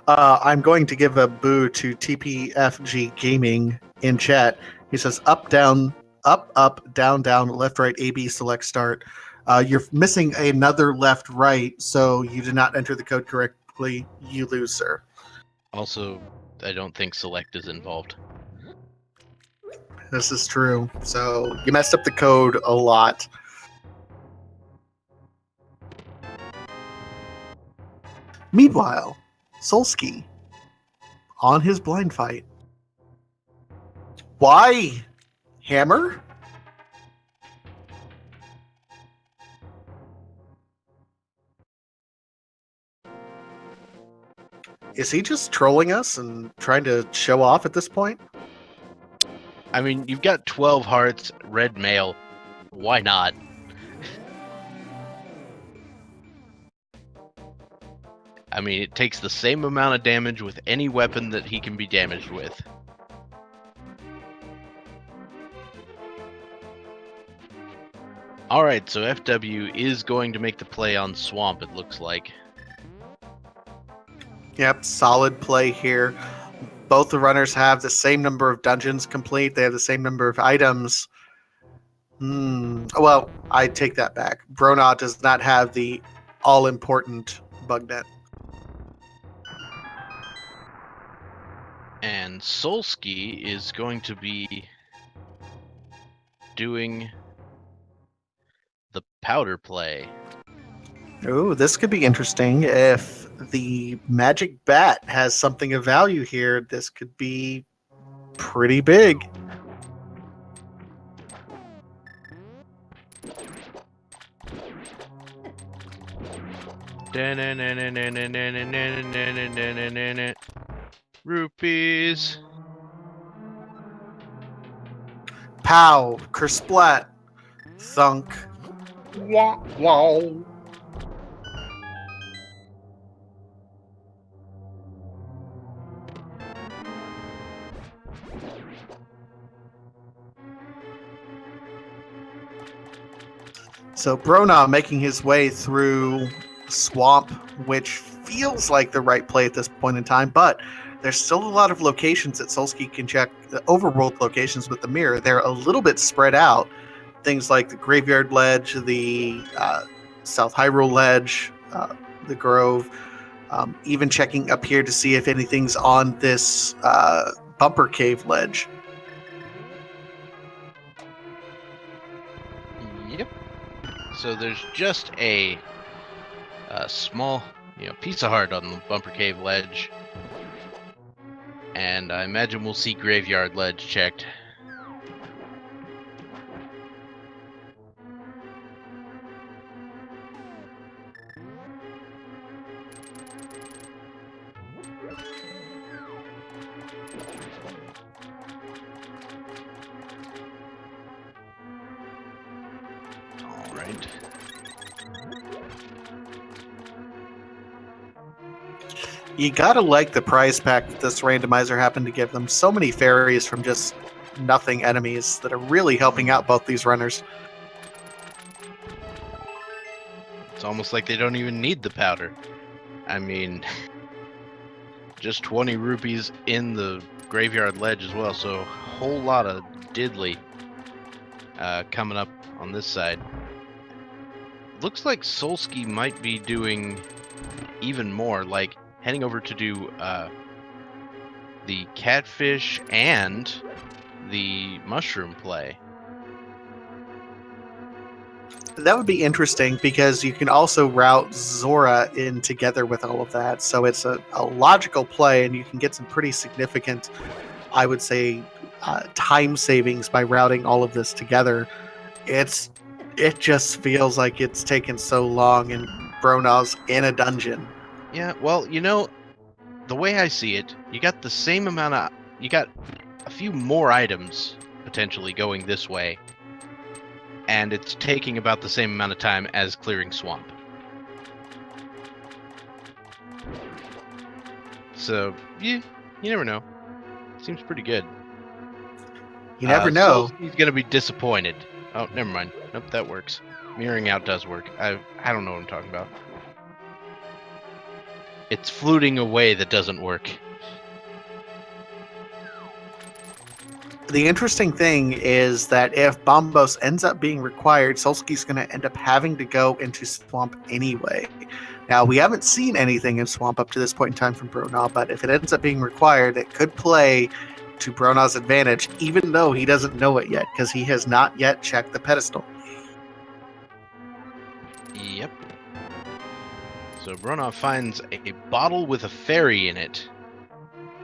I'm going to give a boo to TPFG Gaming in chat. He says up, down, left, right, AB, select, start. You're missing another left, right, so you did not enter the code correctly. You lose, sir. Also, I don't think select is involved. This is true. So you messed up the code a lot. Meanwhile, Solski on his blind fight. Why? Hammer? Is he just trolling us and trying to show off at this point? I mean, you've got 12 hearts, red mail. Why not? I mean, it takes the same amount of damage with any weapon that he can be damaged with. Alright, so FW is going to make the play on Swamp, it looks like. Yep, solid play here. Both the runners have the same number of dungeons complete. They have the same number of items. Well, I take that back. Bronaugh does not have the all-important bug net. And Solski is going to be doing the powder play. Ooh, this could be interesting. If the magic bat has something of value here, this could be pretty big. Rupees. Pow, kersplat, thunk. Wah, wow. So Bronaugh making his way through Swamp, which feels like the right play at this point in time, but there's still a lot of locations that Solski can check, the overworld locations with the mirror. They're a little bit spread out. Things like the Graveyard Ledge, the South Hyrule Ledge, the Grove, even checking up here to see if anything's on this Bumper Cave Ledge. Yep. So there's just a small, piece of heart on the Bumper Cave Ledge. And I imagine we'll see Graveyard Ledge checked. All right. You gotta like the prize pack that this randomizer happened to give them. So many fairies from just nothing enemies that are really helping out both these runners. It's almost like they don't even need the powder. I mean, just 20 rupees in the Graveyard Ledge as well, so a whole lot of diddly coming up on this side. Looks like Solski might be doing even more, like heading over to do the catfish and the mushroom play. That would be interesting because you can also route Zora in together with all of that. So it's a logical play, and you can get some pretty significant, I would say, time savings by routing all of this together. It just feels like it's taken so long, and Bronaugh's in a dungeon. Yeah, well, the way I see it, you got the same amount of... You got a few more items potentially going this way, and it's taking about the same amount of time as clearing Swamp. So, you never know. Seems pretty good. You never know. So he's going to be disappointed. Oh, never mind. Nope, that works. Mirroring out does work. I don't know what I'm talking about. It's fluting away that doesn't work. The interesting thing is that if Bombos ends up being required, Solski's going to end up having to go into Swamp anyway. Now, we haven't seen anything in Swamp up to this point in time from Bronaugh, but if it ends up being required, it could play to Bronaugh's advantage, even though he doesn't know it yet, because he has not yet checked the pedestal. Yep. So Bronaugh finds a bottle with a fairy in it,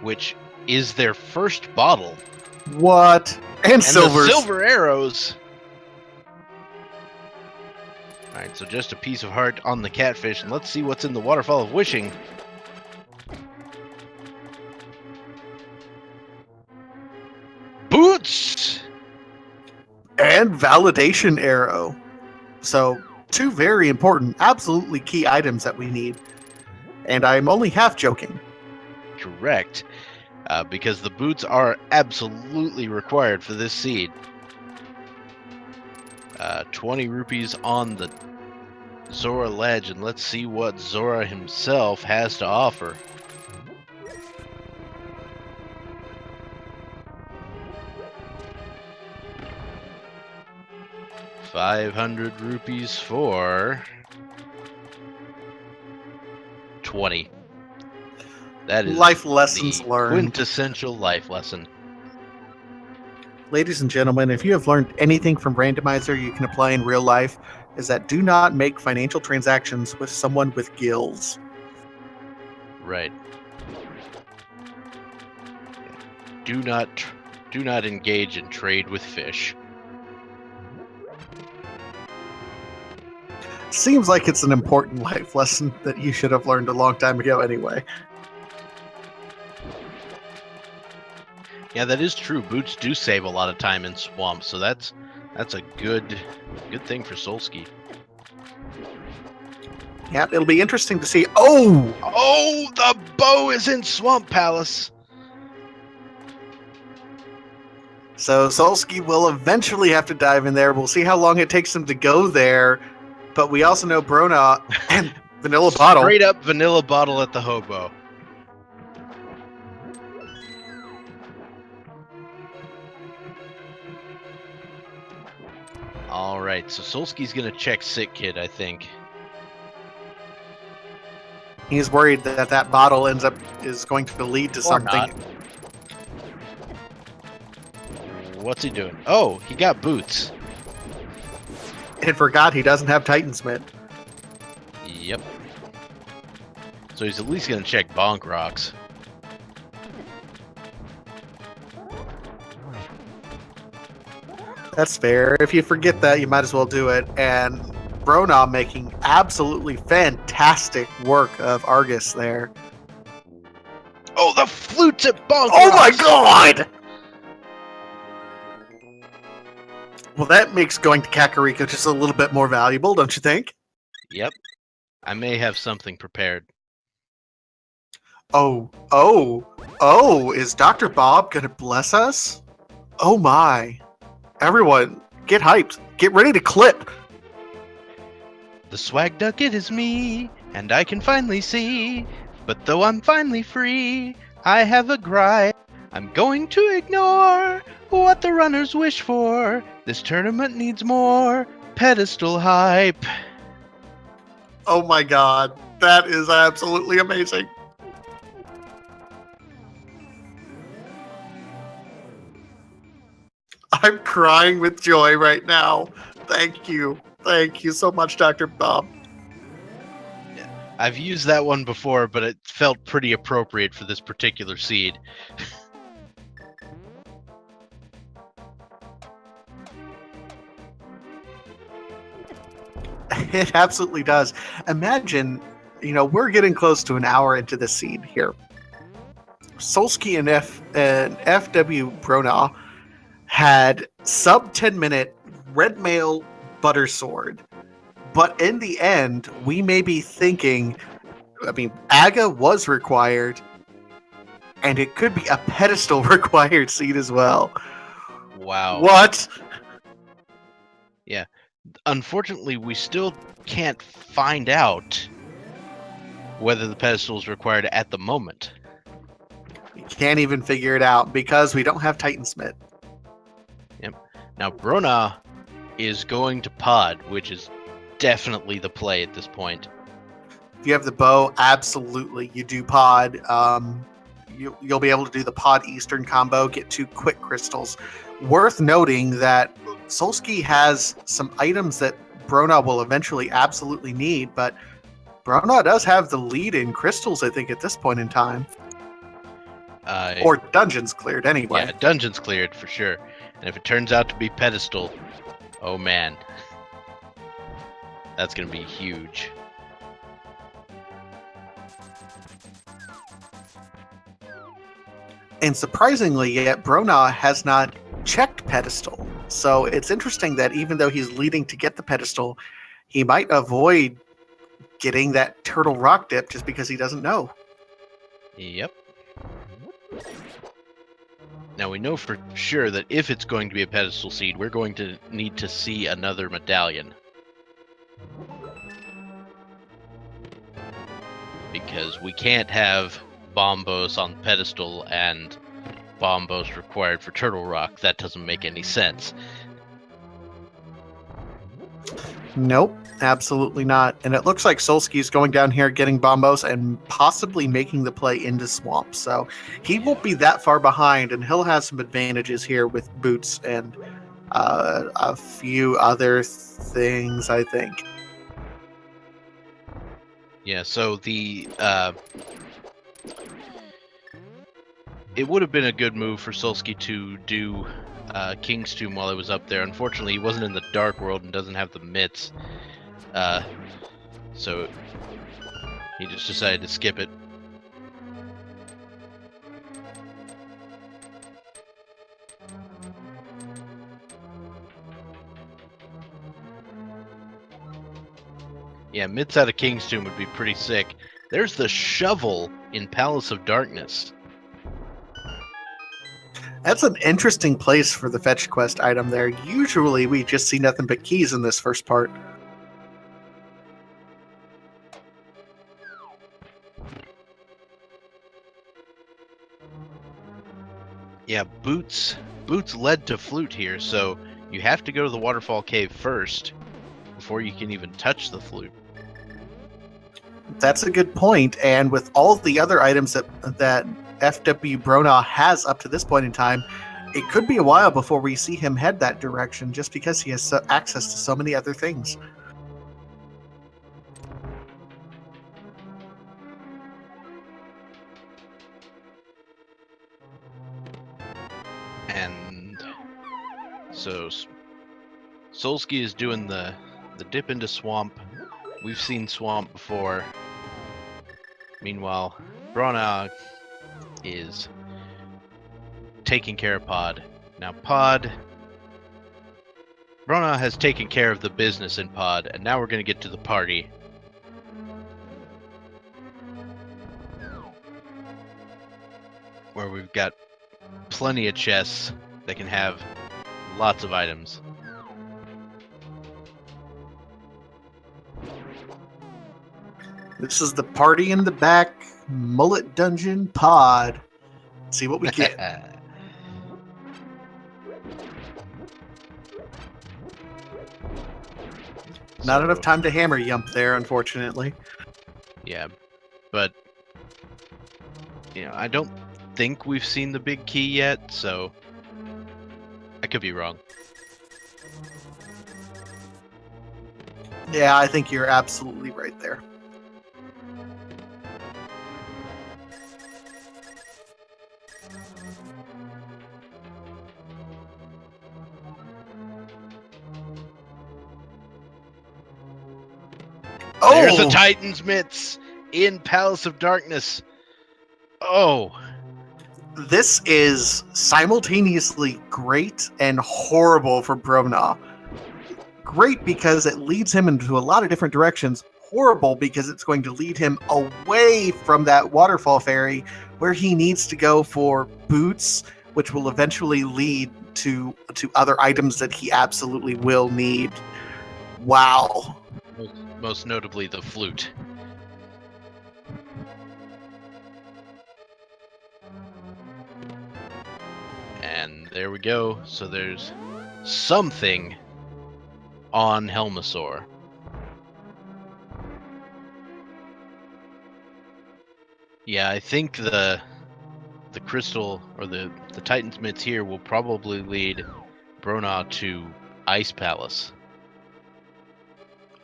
which is their first bottle. What? And silvers. The silver arrows. Alright, so just a piece of heart on the catfish, and let's see what's in the Waterfall of Wishing. Boots! And validation arrow. So, two very important, absolutely key items that we need. And I'm only half joking. Correct. Because the boots are absolutely required for this seed. 20 rupees on the Zora ledge, and let's see what Zora himself has to offer. ₹500 for 20. That is life lessons the learned. Quintessential life lesson. Ladies and gentlemen, if you have learned anything from Randomizer you can apply in real life, is that do not make financial transactions with someone with gills. Right. Do not engage in trade with fish. Seems like it's an important life lesson that you should have learned a long time ago anyway. Yeah, that is true. Boots do save a lot of time in swamps, so that's a good thing for Solski. Yeah, it'll be interesting to see. Oh, the bow is in Swamp Palace. So Solski will eventually have to dive in there. We'll see how long it takes him to go there. But we also know Bronaugh and Vanilla Bottle. Straight up Vanilla Bottle at the hobo. Alright, so Solski's gonna check Sick Kid, I think. He's worried that bottle is going to lead to something. Not. What's he doing? Oh, he got boots. And forgot he doesn't have Titansmith. Yep. So he's at least gonna check Bonk Rocks. That's fair. If you forget that, you might as well do it. And Bronaugh making absolutely fantastic work of Argus there. Oh, the flutes at Bonk Oh Rocks! my god! Well, that makes going to Kakariko just a little bit more valuable, don't you think? Yep. I may have something prepared. Oh, is Dr. Bob gonna bless us? Oh my. Everyone, get hyped. Get ready to clip. The swag duck, it is me, and I can finally see. But though I'm finally free, I have a gripe. I'm going to ignore what the runners wish for. This tournament needs more pedestal hype. Oh my god, that is absolutely amazing. I'm crying with joy right now. Thank you. Thank you so much, Dr. Bob. I've used that one before, but it felt pretty appropriate for this particular seed. It absolutely does. Imagine, we're getting close to an hour into the seed here. Solski and FWBronaugh had sub 10-minute red mail butter sword. But in the end, we may be thinking, Aga was required, and it could be a pedestal required seed as well. Wow. What? Yeah. Unfortunately, we still can't find out whether the pedestal is required at the moment. We can't even figure it out because we don't have Titansmith. Yep. Now, Bronaugh is going to pod, which is definitely the play at this point. If you have the bow, absolutely, you do pod. You'll be able to do the pod Eastern combo, get 2 quick crystals. Worth noting that Solski has some items that Bronaugh will eventually absolutely need, but Bronaugh does have the lead in crystals, I think, at this point in time. Or dungeons cleared, anyway. Yeah, dungeons cleared for sure. And if it turns out to be Pedestal, oh man. That's going to be huge. And surprisingly, yet Bronaugh has not checked Pedestal. So it's interesting that even though he's leading to get the Pedestal, he might avoid getting that Turtle Rock dip just because he doesn't know. Yep. Now we know for sure that if it's going to be a Pedestal seed, we're going to need to see another medallion. Because we can't have Bombos on Pedestal and Bombos required for Turtle Rock. That doesn't make any sense. Nope, absolutely not. And it looks like Solski's going down here getting Bombos and possibly making the play into Swamp. So he won't be that far behind, and he'll have some advantages here with Boots and a few other things, I think. Yeah, so the it would have been a good move for Solski to do King's Tomb while he was up there. Unfortunately, he wasn't in the Dark World and doesn't have the mitts, so he just decided to skip it. Yeah, mitts out of King's Tomb would be pretty sick. There's the shovel in Palace of Darkness. That's an interesting place for the fetch quest item there. Usually we just see nothing but keys in this first part. Yeah, Boots led to Flute here, so you have to go to the Waterfall Cave first before you can even touch the Flute. That's a good point, and with all the other items that FWBronaugh has up to this point in time, it could be a while before we see him head that direction just because he has access to so many other things. And so Solski is doing the dip into Swamp. We've seen Swamp before. Meanwhile, Bronaugh is taking care of Pod. Now Bronaugh has taken care of the business in Pod, and now we're going to get to the party. Where we've got plenty of chests that can have lots of items. This is the party in the back, mullet dungeon pod. Let's see what we get. Not enough time to hammer Yump there, unfortunately. Yeah, but I don't think we've seen the big key yet, so I could be wrong. Yeah, I think you're absolutely right there. Oh! There's the Titan's mitts in Palace of Darkness. Oh. This is simultaneously great and horrible for Bronaugh. Great because it leads him into a lot of different directions. Horrible because it's going to lead him away from that waterfall fairy where he needs to go for boots, which will eventually lead to other items that he absolutely will need. Wow. Most notably the flute. And there we go. So there's something on Helmasaur. Yeah, I think the crystal or the Titan's Mitts here will probably lead Bronaugh to Ice Palace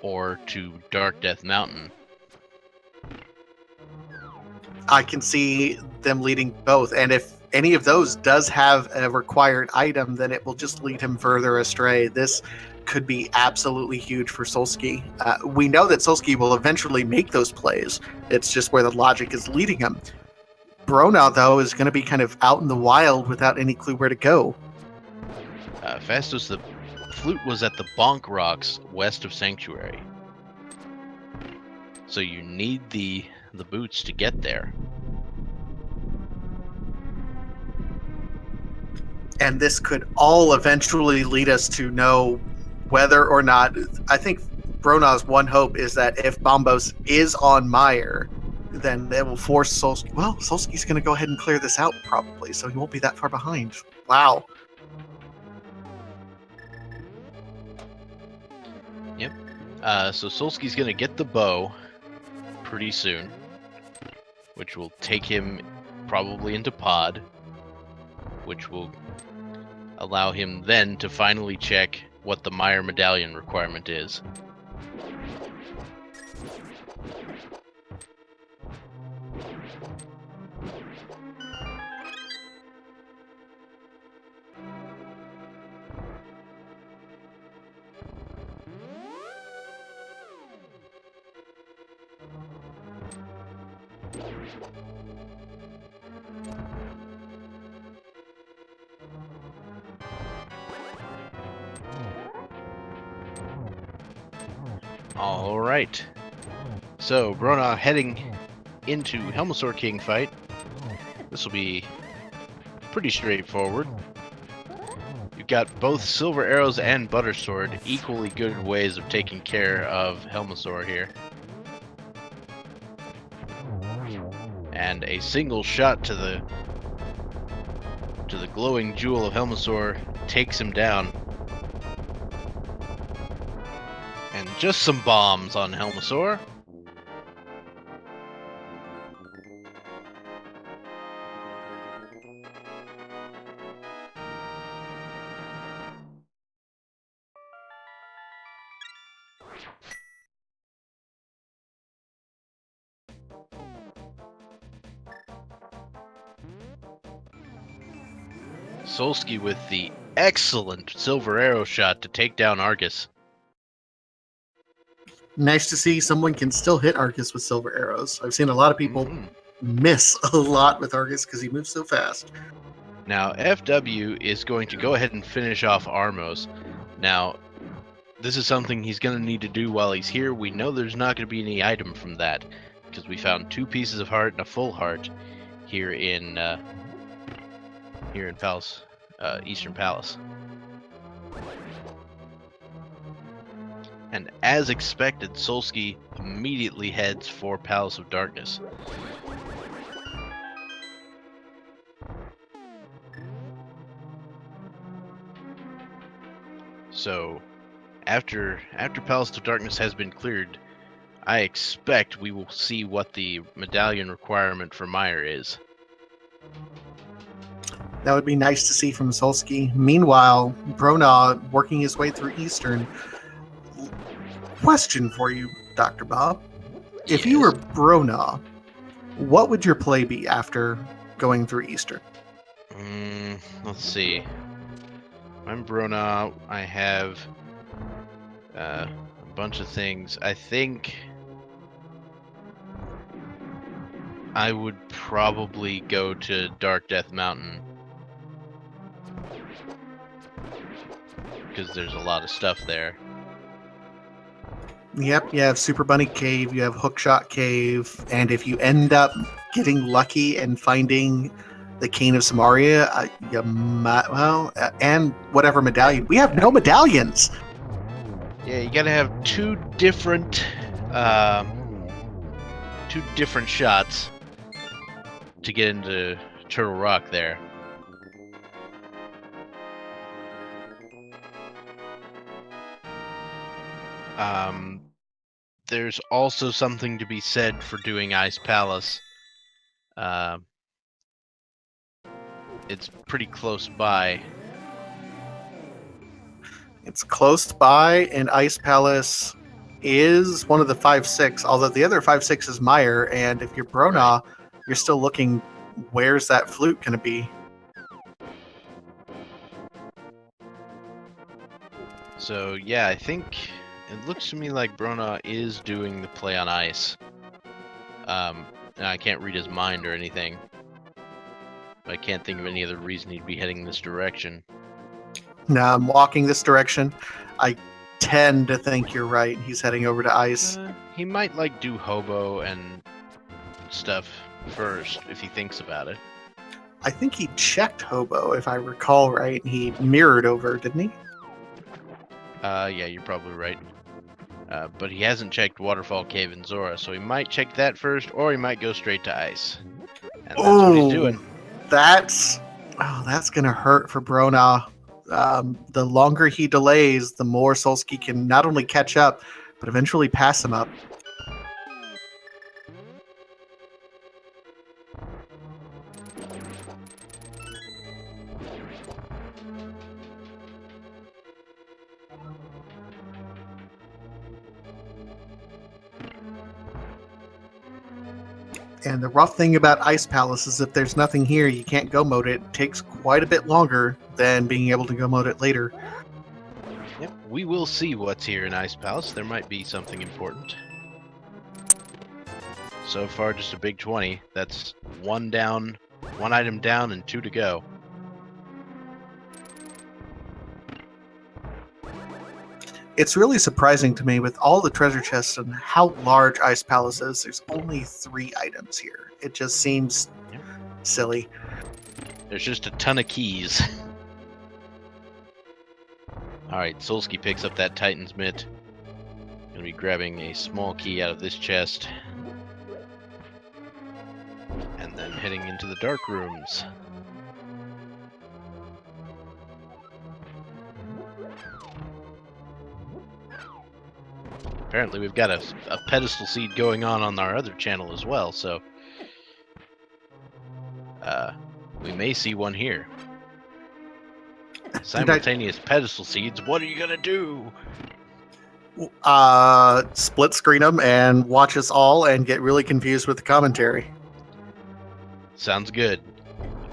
or to Dark Death Mountain. I can see them leading both, and if any of those does have a required item, then it will just lead him further astray. This could be absolutely huge for Solski. We know that Solski will eventually make those plays. It's just where the logic is leading him. Bronaugh, though, is going to be kind of out in the wild without any clue where to go. Fastos, the flute was at the Bonk Rocks west of Sanctuary. So you need the boots to get there. And this could all eventually lead us to know whether or not. I think Bronaugh's one hope is that if Bombos is on Meyer, then it will force Solski. Well, Solski's going to go ahead and clear this out probably, so he won't be that far behind. Wow. Yep. So Solski's going to get the bow pretty soon, which will take him probably into Pod, which will allow him then to finally check what the Meyer medallion requirement is. All right. So Bronaugh heading into Helmasaur King fight. This will be pretty straightforward. You've got both Silver Arrows and Butter Sword, equally good ways of taking care of Helmasaur here. And a single shot to the glowing jewel of Helmasaur takes him down. And just some bombs on Helmasaur. Solski with the excellent Silver Arrow shot to take down Argus. Nice to see someone can still hit Argus with silver arrows. I've seen a lot of people miss a lot with Argus because he moves so fast. Now, FW is going to go ahead and finish off Armos. Now, this is something he's going to need to do while he's here. We know there's not going to be any item from that, because we found 2 pieces of heart and a full heart here in Palace, Eastern Palace. And as expected, Solski immediately heads for Palace of Darkness. So, after Palace of Darkness has been cleared, I expect we will see what the medallion requirement for Meyer is. That would be nice to see from Solski. Meanwhile, Bronaugh working his way through Eastern. Question for you, Dr. Bob. If you were Bronaugh, what would your play be after going through Eastern? Let's see. I'm Bronaugh. I have a bunch of things. I think I would probably go to Dark Death Mountain, because there's a lot of stuff there. Yep, you have Super Bunny Cave, you have Hookshot Cave, and if you end up getting lucky and finding the Cane of Samaria, and whatever medallion. We have no medallions! Yeah, you gotta have two different shots to get into Turtle Rock there. There's also something to be said for doing Ice Palace. It's pretty close by. It's close by, and Ice Palace is one of the 5-6, although the other 5-6 is Meyer, and if you're Bronaugh, you're still looking, where's that flute going to be? So, yeah, I think it looks to me like Bronaugh is doing the play on ice. And I can't read his mind or anything. But I can't think of any other reason he'd be heading this direction. Now I'm walking this direction. I tend to think you're right. He's heading over to ice. He might like do hobo and stuff first if he thinks about it. I think he checked hobo, if I recall right. He mirrored over, didn't he? Yeah, you're probably right. But he hasn't checked Waterfall Cave and Zora, so he might check that first, or he might go straight to ice. And that's what he's doing. That's gonna hurt for Bronaugh. The longer he delays, the more Solski can not only catch up, but eventually pass him up. And the rough thing about Ice Palace is if there's nothing here, you can't go mode it. It takes quite a bit longer than being able to go mode it later. Yep, we will see what's here in Ice Palace. There might be something important. So far, just a big 20. That's one down, one item down, and 2 to go. It's really surprising to me with all the treasure chests and how large Ice Palace is. There's only 3 items here. It just seems silly. There's just a ton of keys. Alright, Solski picks up that Titan's Mitt. Gonna be grabbing a small key out of this chest. And then heading into the dark rooms. Apparently we've got a pedestal seed going on our other channel as well, so we may see one here. Simultaneous pedestal seeds, what are you gonna do? Split screen them and watch us all and get really confused with the commentary. Sounds good.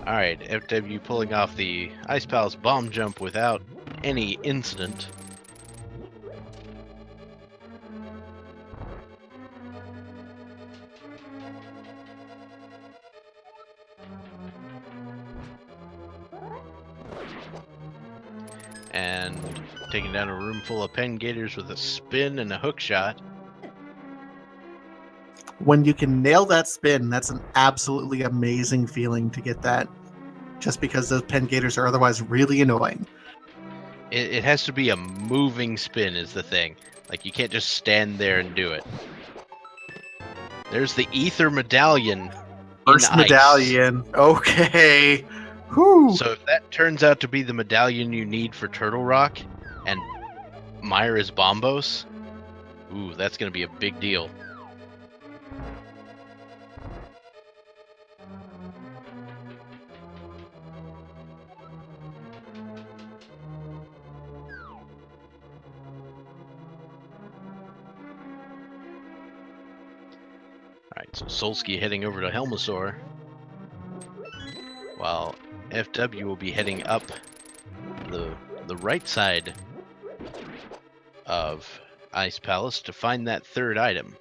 Alright, FW pulling off the Ice Palace bomb jump without any incident. And taking down a room full of pen gators with a spin and a hook shot. When you can nail that spin, that's an absolutely amazing feeling to get that. Just because those pen gators are otherwise really annoying. It has to be a moving spin is the thing. Like, you can't just stand there and do it. There's the ether medallion. First medallion. Okay. Whew. So if that turns out to be the medallion you need for Turtle Rock, and Meyer is Bombos, ooh, that's going to be a big deal. Alright, so Solski heading over to Helmasaur, while FW will be heading up the right side of Ice Palace to find that third item.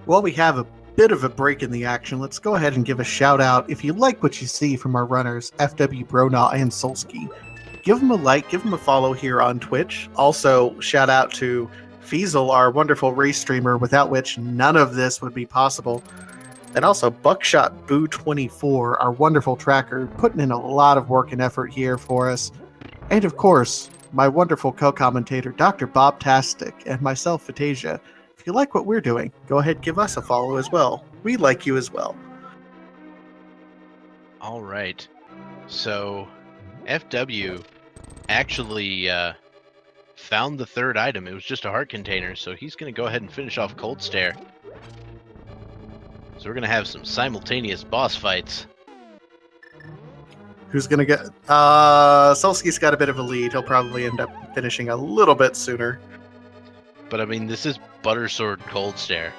Well, we have a bit of a break in the action. Let's go ahead and give a shout out. If you like what you see from our runners, FWBronaugh and Solski, give them a like, give them a follow here on Twitch. Also, shout out to Feasel, our wonderful race streamer, without which none of this would be possible. And also Buckshot Boo 24, our wonderful tracker, putting in a lot of work and effort here for us. And of course, my wonderful co-commentator, Dr. Bob Tastic, and myself, Fatasia. If you like what we're doing, go ahead, give us a follow as well. We like you as well. All right. So, FW actually found the third item. It was just a heart container, so he's going to go ahead and finish off Cold Stare. So we're gonna have some simultaneous boss fights. Who's gonna get? Solski's got a bit of a lead. He'll probably end up finishing a little bit sooner. But I mean, this is Butter Sword Cold Stare.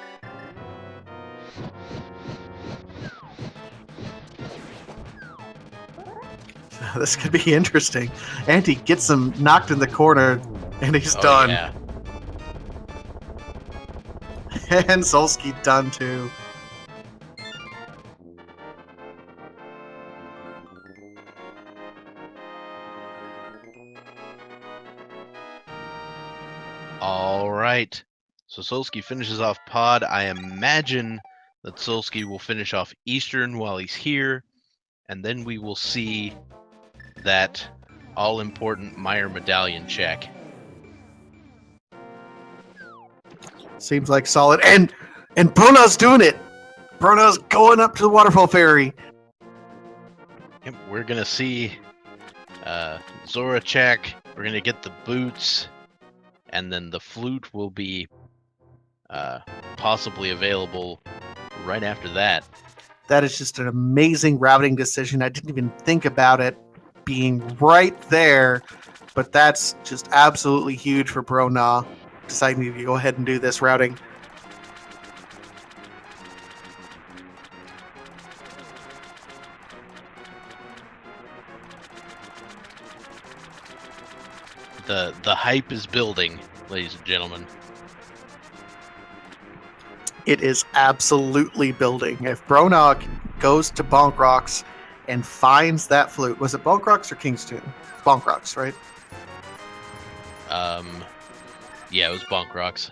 This could be interesting. Andy gets him knocked in the corner, and he's done. Yeah. And Solski done too. All right. So Solski finishes off Pod. I imagine that Solski will finish off Eastern while he's here, and then we will see that all-important Meyer medallion check. Seems like solid. And Bronaugh's doing it. Bronaugh's going up to the waterfall fairy. Yep, we're gonna see Zora check. We're gonna get the boots, and then the flute will be possibly available right after that. That is just an amazing routing decision. I didn't even think about it being right there, but that's just absolutely huge for Bronaugh, deciding to go ahead and do this routing. The hype is building, ladies and gentlemen. It is absolutely building. If Bronaugh goes to Bonk Rocks and finds that flute, was it Bonk Rocks or King's Tune? Bonk Rocks, right? Yeah, it was Bonk Rocks.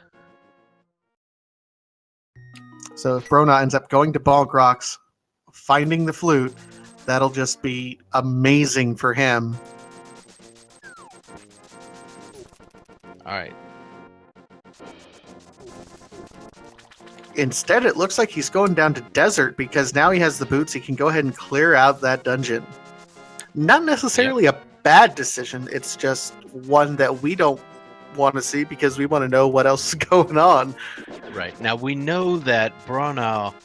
So if Bronaugh ends up going to Bonk Rocks, finding the flute, that'll just be amazing for him. All right. Instead, it looks like he's going down to Desert because now he has the boots. He can go ahead and clear out that dungeon. Not necessarily a bad decision. It's just one that we don't want to see because we want to know what else is going on. Right. Now, we know that Bronaugh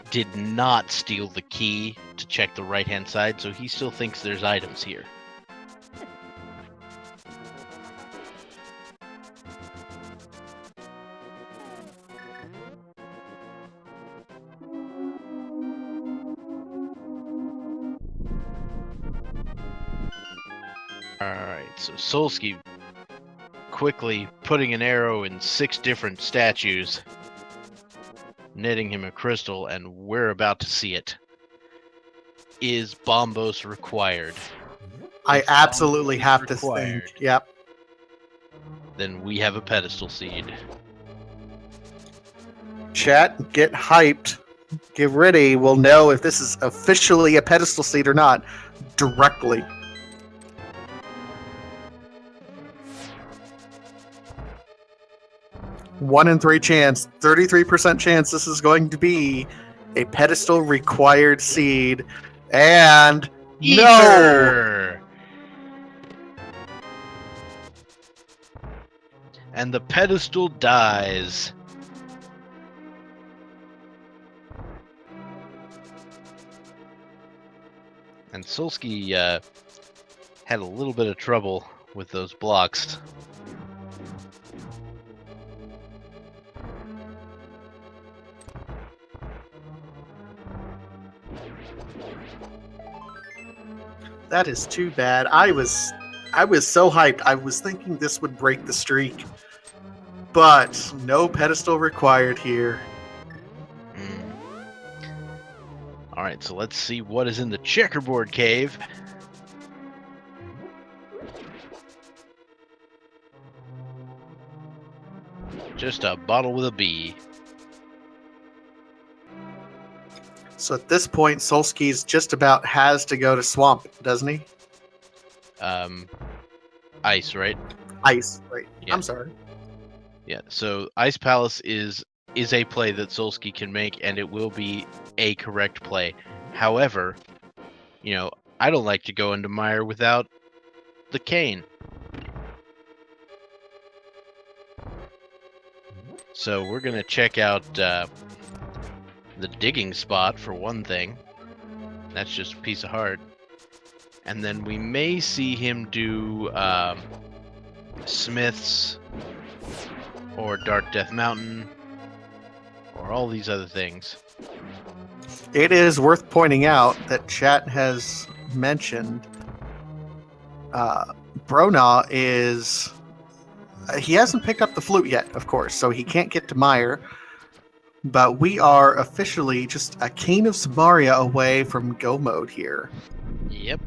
did not steal the key to check the right-hand side, so he still thinks there's items here. Alright, so Solski quickly putting an arrow in 6 different statues, netting him a crystal, and we're about to see it. Is Bombos required? I If absolutely Bombos have is to required, think. Yep. Then we have a pedestal seed. Chat, get hyped. Get ready. We'll know if this is officially a pedestal seed or not directly. One in 3 chance, 33% chance this is going to be a pedestal required seed. And no! Ether! And the pedestal dies. And Solski had a little bit of trouble with those blocks. That is too bad. I was so hyped. I was thinking this would break the streak. But no pedestal required here. Alright, so let's see what is in the checkerboard cave. Just a bottle with a B. So at this point, Solski's just about has to go to Swamp, doesn't he? Ice, right? Ice, right. Yeah. I'm sorry. Yeah, so Ice Palace is a play that Solski can make, and it will be a correct play. However, you know, I don't like to go into Mire without the cane. So we're going to check out the digging spot for one thing. That's just a piece of heart. And then we may see him do Smiths or Dark Death Mountain or all these other things. It is worth pointing out that chat has mentioned Bronaugh is... he hasn't picked up the flute yet, of course, so he can't get to Meyer. But we are officially just a Cane of Samaria away from go mode here. Yep.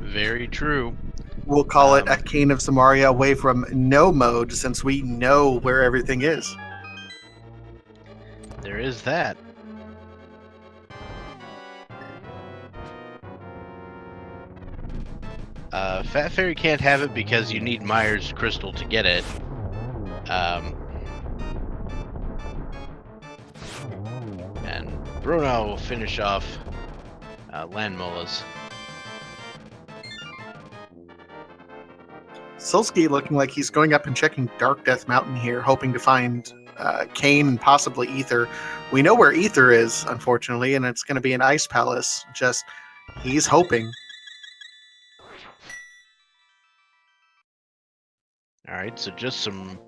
Very true. We'll call it a Cane of Samaria away from no mode, since we know where everything is. There is that. Fat Fairy can't have it because you need Meyer's crystal to get it. And Bronaugh will finish off Land Molas. Solski looking like he's going up and checking Dark Death Mountain here, hoping to find Kane and possibly Ether. We know where Ether is, unfortunately, and it's going to be an Ice Palace. Just, he's hoping. Alright, so just some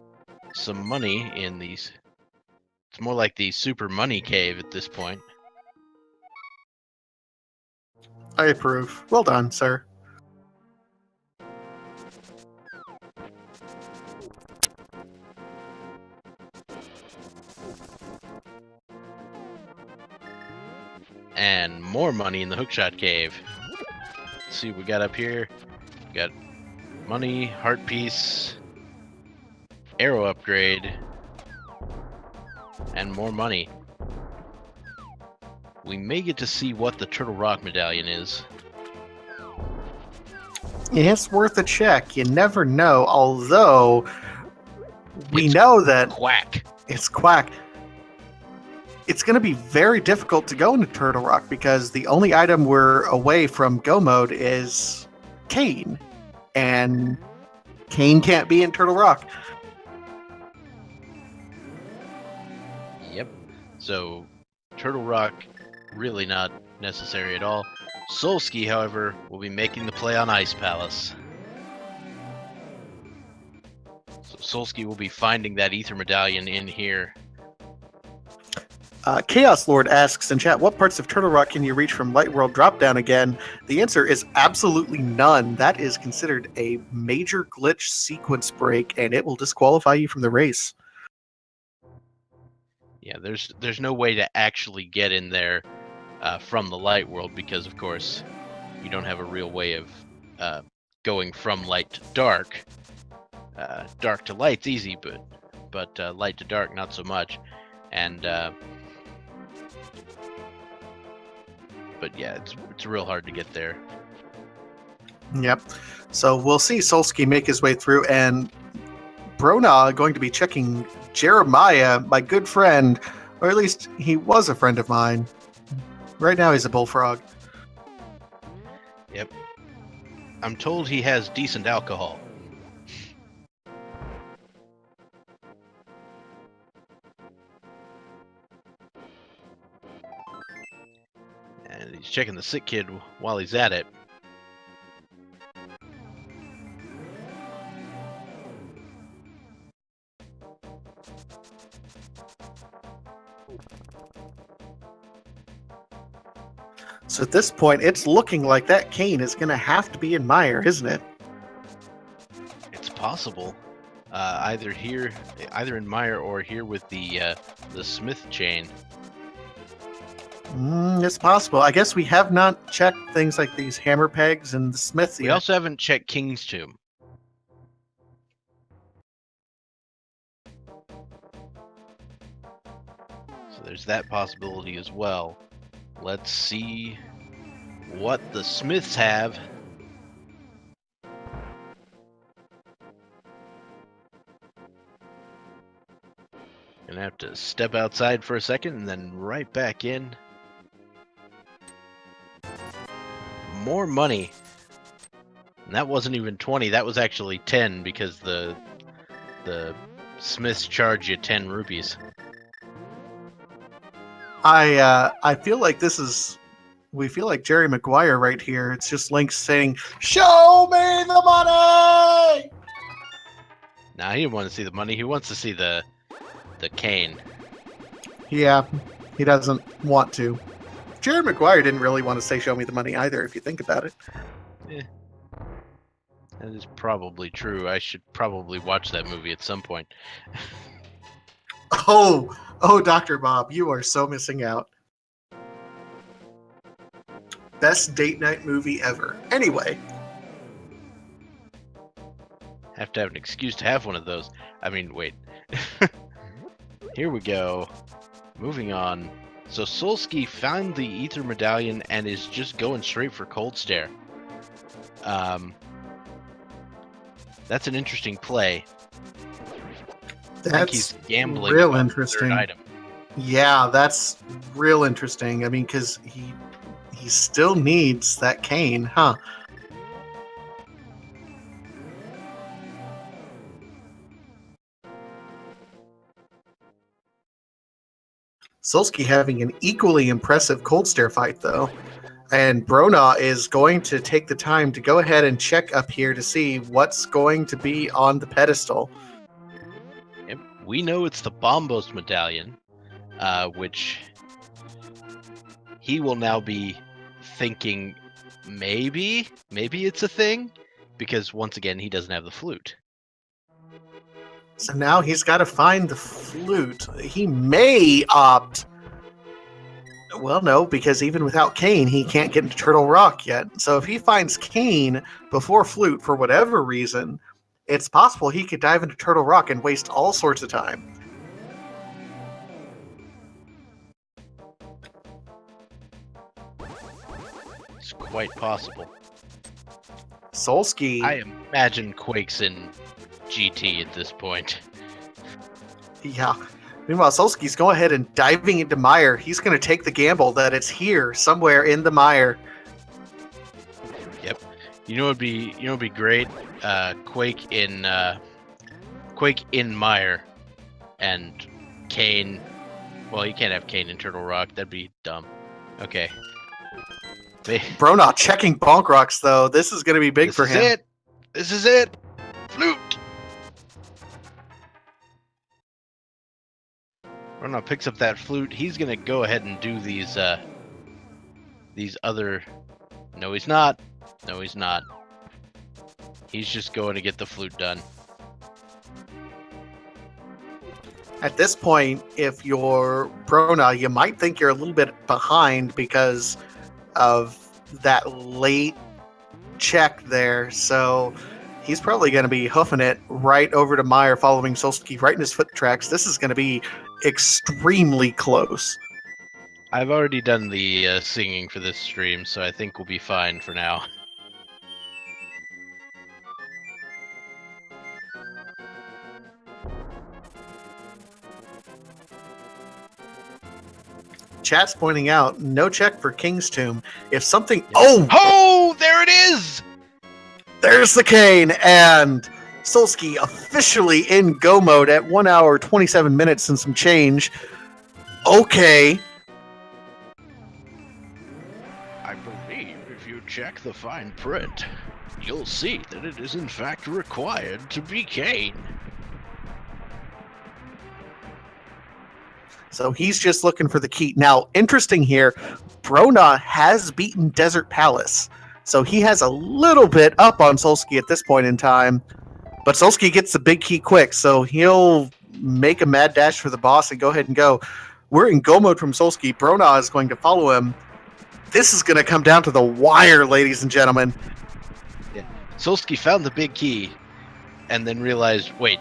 money in these. It's more like the Super Money Cave at this point. I approve. Well done, sir. And more money in the Hookshot Cave. Let's see what we got up here. We got money, heart piece, arrow upgrade, and more money. We may get to see what the Turtle Rock medallion is. It's worth a check. You never know, although we know that Quack. it's Quack. It's going to be very difficult to go into Turtle Rock because the only item we're away from go mode is Kane. And Kane can't be in Turtle Rock. Yep. So, Turtle Rock, really not necessary at all. Solski, however, will be making the play on Ice Palace. So Solski will be finding that Ether Medallion in here. Chaos Lord asks in chat, what parts of Turtle Rock can you reach from Light World Dropdown again? The answer is absolutely none. That is considered a major glitch sequence break, and it will disqualify you from the race. Yeah, there's no way to actually get in there from the Light World because, of course, you don't have a real way of going from light to dark. Dark to light's easy, but light to dark not so much. And but yeah, it's real hard to get there. Yep. So we'll see Solski make his way through, and Bronaugh going to be checking Jeremiah, my good friend, or at least he was a friend of mine. Right now he's a bullfrog. Yep. I'm told he has decent alcohol. And he's checking the sick kid while he's at it. So at this point, it's looking like that Kane is going to have to be in Meyer, isn't it? It's possible. Either in Meyer or here with the Smith chain. It's possible. I guess we have not checked things like these hammer pegs and the Smith. We also haven't checked King's Tomb. So there's that possibility as well. Let's see what the Smiths have. Gonna have to step outside for a second and then right back in. More money. And that wasn't even 20, that was actually 10 because the Smiths charge you 10 rupees. I feel like we feel like Jerry Maguire right here. It's just Link saying, "Show me the money!" Nah, he didn't want to see the money. He wants to see the cane. Yeah, he doesn't want to. Jerry Maguire didn't really want to say, "Show me the money" either, if you think about it. Yeah. That is probably true. I should probably watch that movie at some point. Oh, Dr. Bob, you are so missing out. Best date night movie ever. Anyway. Have to have an excuse to have one of those. I mean, wait. Here we go. Moving on. So Solski found the Ether Medallion and is just going straight for Cold Stare. That's an interesting play. I think he's gambling real about interesting. The third item. Yeah, that's real interesting. I mean, because he still needs that cane, huh? Solski having an equally impressive Cold Stare fight, though. And Bronaugh is going to take the time to go ahead and check up here to see what's going to be on the pedestal. Yep. We know it's the Bombos Medallion, which he will now be thinking maybe it's a thing, because once again, he doesn't have the flute. So now he's got to find the flute. He may opt... Well, no, because even without cane, he can't get into Turtle Rock yet. So if he finds cane before flute for whatever reason, it's possible he could dive into Turtle Rock and waste all sorts of time. It's quite possible. Solski... I imagine Quake's in GT at this point. Yeah. Meanwhile, Solski's going ahead and diving into mire. He's going to take the gamble that it's here, somewhere in the mire. Yep. You know what'd be great? Quake in mire, and Kane. Well, you can't have Kane in Turtle Rock. That'd be dumb. Okay. Bronaugh checking Bonk Rocks, though. This is going to be big for him. This is it. Flute. Bronaugh picks up that flute. He's gonna go ahead and do these other. No, he's not. No, he's not. He's just going to get the flute done. At this point, if you're Bronaugh, you might think you're a little bit behind because of that late check there. So he's probably going to be hoofing it right over to Meyer, following Solski right in his foot tracks. This is going to be extremely close. I've already done the singing for this stream, so I think we'll be fine for now. Chat's pointing out, no check for King's Tomb. If something... Oh, there it is! There's the cane, and Solski officially in go mode at 1 hour, 27 minutes and some change. Okay. I believe if you check the fine print, you'll see that it is in fact required to be cane. So he's just looking for the key. Now, interesting here, Bronaugh has beaten Desert Palace. So he has a little bit up on Solski at this point in time. But Solski gets the big key quick, so he'll make a mad dash for the boss and go ahead and go. We're in go mode from Solski. Bronaugh is going to follow him. This is going to come down to the wire, ladies and gentlemen. Yeah. Solski found the big key and then realized, wait,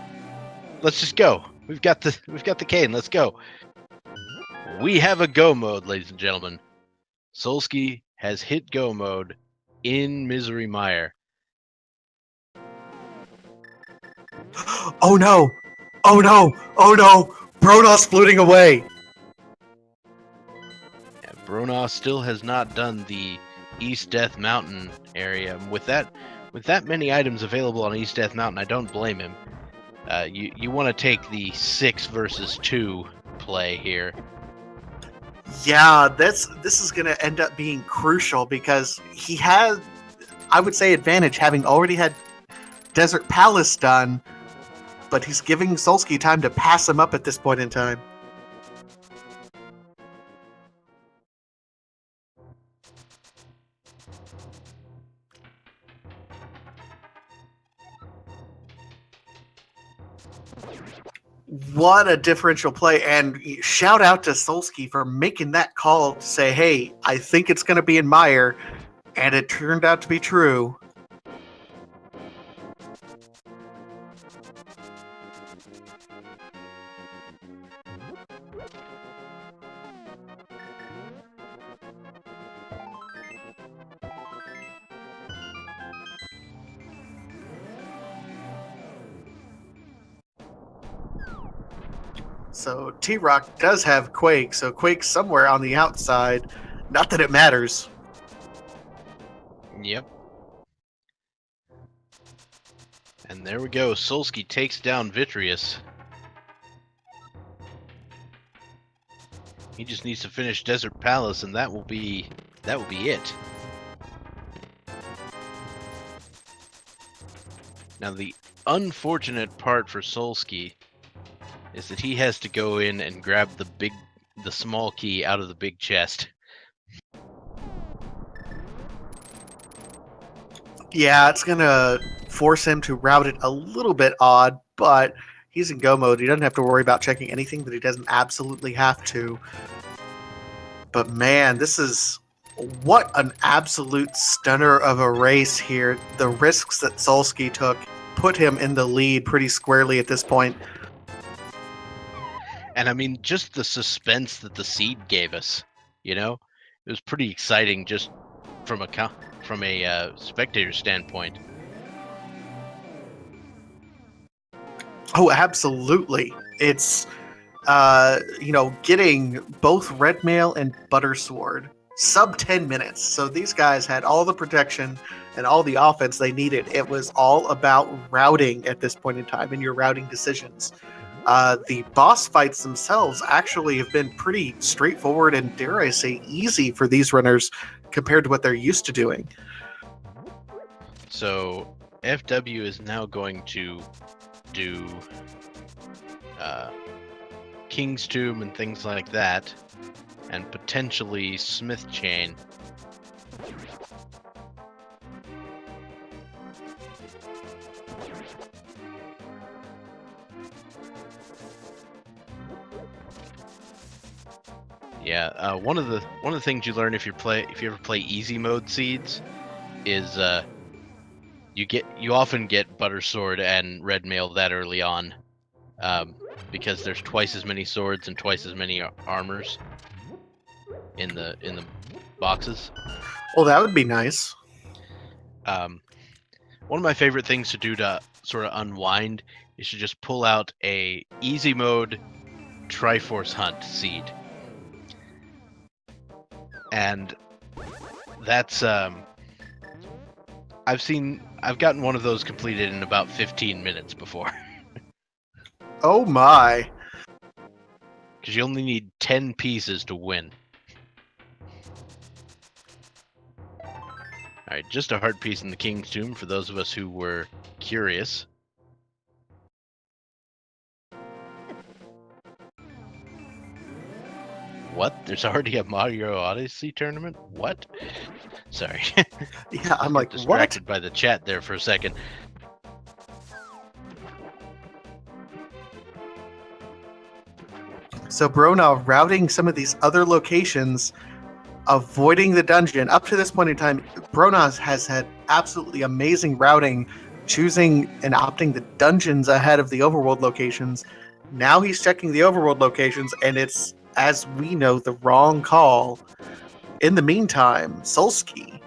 let's just go. We've got the cane. Let's go. We have a go mode, ladies and gentlemen. Solski has hit go mode in Misery Mire. Oh no! Oh no! Oh no! Bronaugh's fluting away! Yeah, Bronaugh still has not done the East Death Mountain area. With that many items available on East Death Mountain, I don't blame him. You want to take the 6 versus 2 play here. Yeah, this is going to end up being crucial because he had, I would say, advantage having already had Desert Palace done, but he's giving Solski time to pass him up at this point in time. What a differential play, and shout out to Solski for making that call to say, hey, I think it's going to be in Meyer, and it turned out to be true. So T-Rock does have Quake, so Quake's somewhere on the outside. Not that it matters. Yep. And there we go. Solski takes down Vitreous. He just needs to finish Desert Palace, and that will be it. Now the unfortunate part for Solski is that he has to go in and grab the small key out of the big chest. Yeah, it's going to force him to route it a little bit odd, but he's in go mode. He doesn't have to worry about checking anything that he doesn't absolutely have to. But man, this is what an absolute stunner of a race here. The risks that Solski took put him in the lead pretty squarely at this point. And I mean, just the suspense that the seed gave us, you know, it was pretty exciting just from a spectator standpoint. Oh, absolutely. It's, getting both Red Mail and Butter Sword sub 10 minutes. So these guys had all the protection and all the offense they needed. It was all about routing at this point in time and your routing decisions. The boss fights themselves actually have been pretty straightforward and, dare I say, easy for these runners compared to what they're used to doing. So FW is now going to do King's Tomb and things like that, and potentially Smith Chain. Yeah, one of the things you learn if you ever play easy mode seeds is you often get Butter Sword and Red Mail that early on, because there's twice as many swords and twice as many armors in the boxes. Well, that would be nice. One of my favorite things to do to sort of unwind is to just pull out a easy mode Triforce Hunt seed. And that's I've gotten one of those completed in about 15 minutes before. Oh my. Because you only need 10 pieces to win. Alright, just a heart piece in the King's Tomb for those of us who were curious. What? There's already a Mario Odyssey tournament? What? Sorry. Yeah, I'm like, distracted what? by the chat there for a second. So Bronaugh routing some of these other locations, avoiding the dungeon. Up to this point in time, Bronaugh has had absolutely amazing routing, choosing and opting the dungeons ahead of the overworld locations. Now he's checking the overworld locations, and it's, as we know, the wrong call. In the meantime, Solski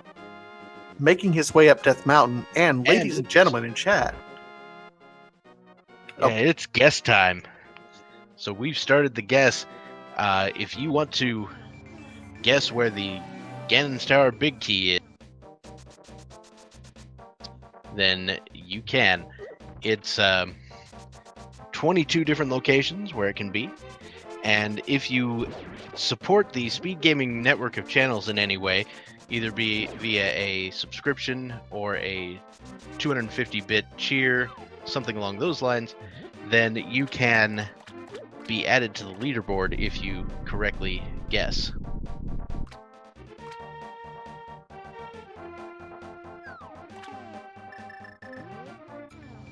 making his way up Death Mountain, and ladies and gentlemen in chat. Yeah, it's guess time. So we've started the guess. If you want to guess where the Ganon's Tower Big Key is, then you can. It's 22 different locations where it can be. And if you support the Speed Gaming network of channels in any way, either be via a subscription or a 250-bit cheer, something along those lines, then you can be added to the leaderboard if you correctly guess.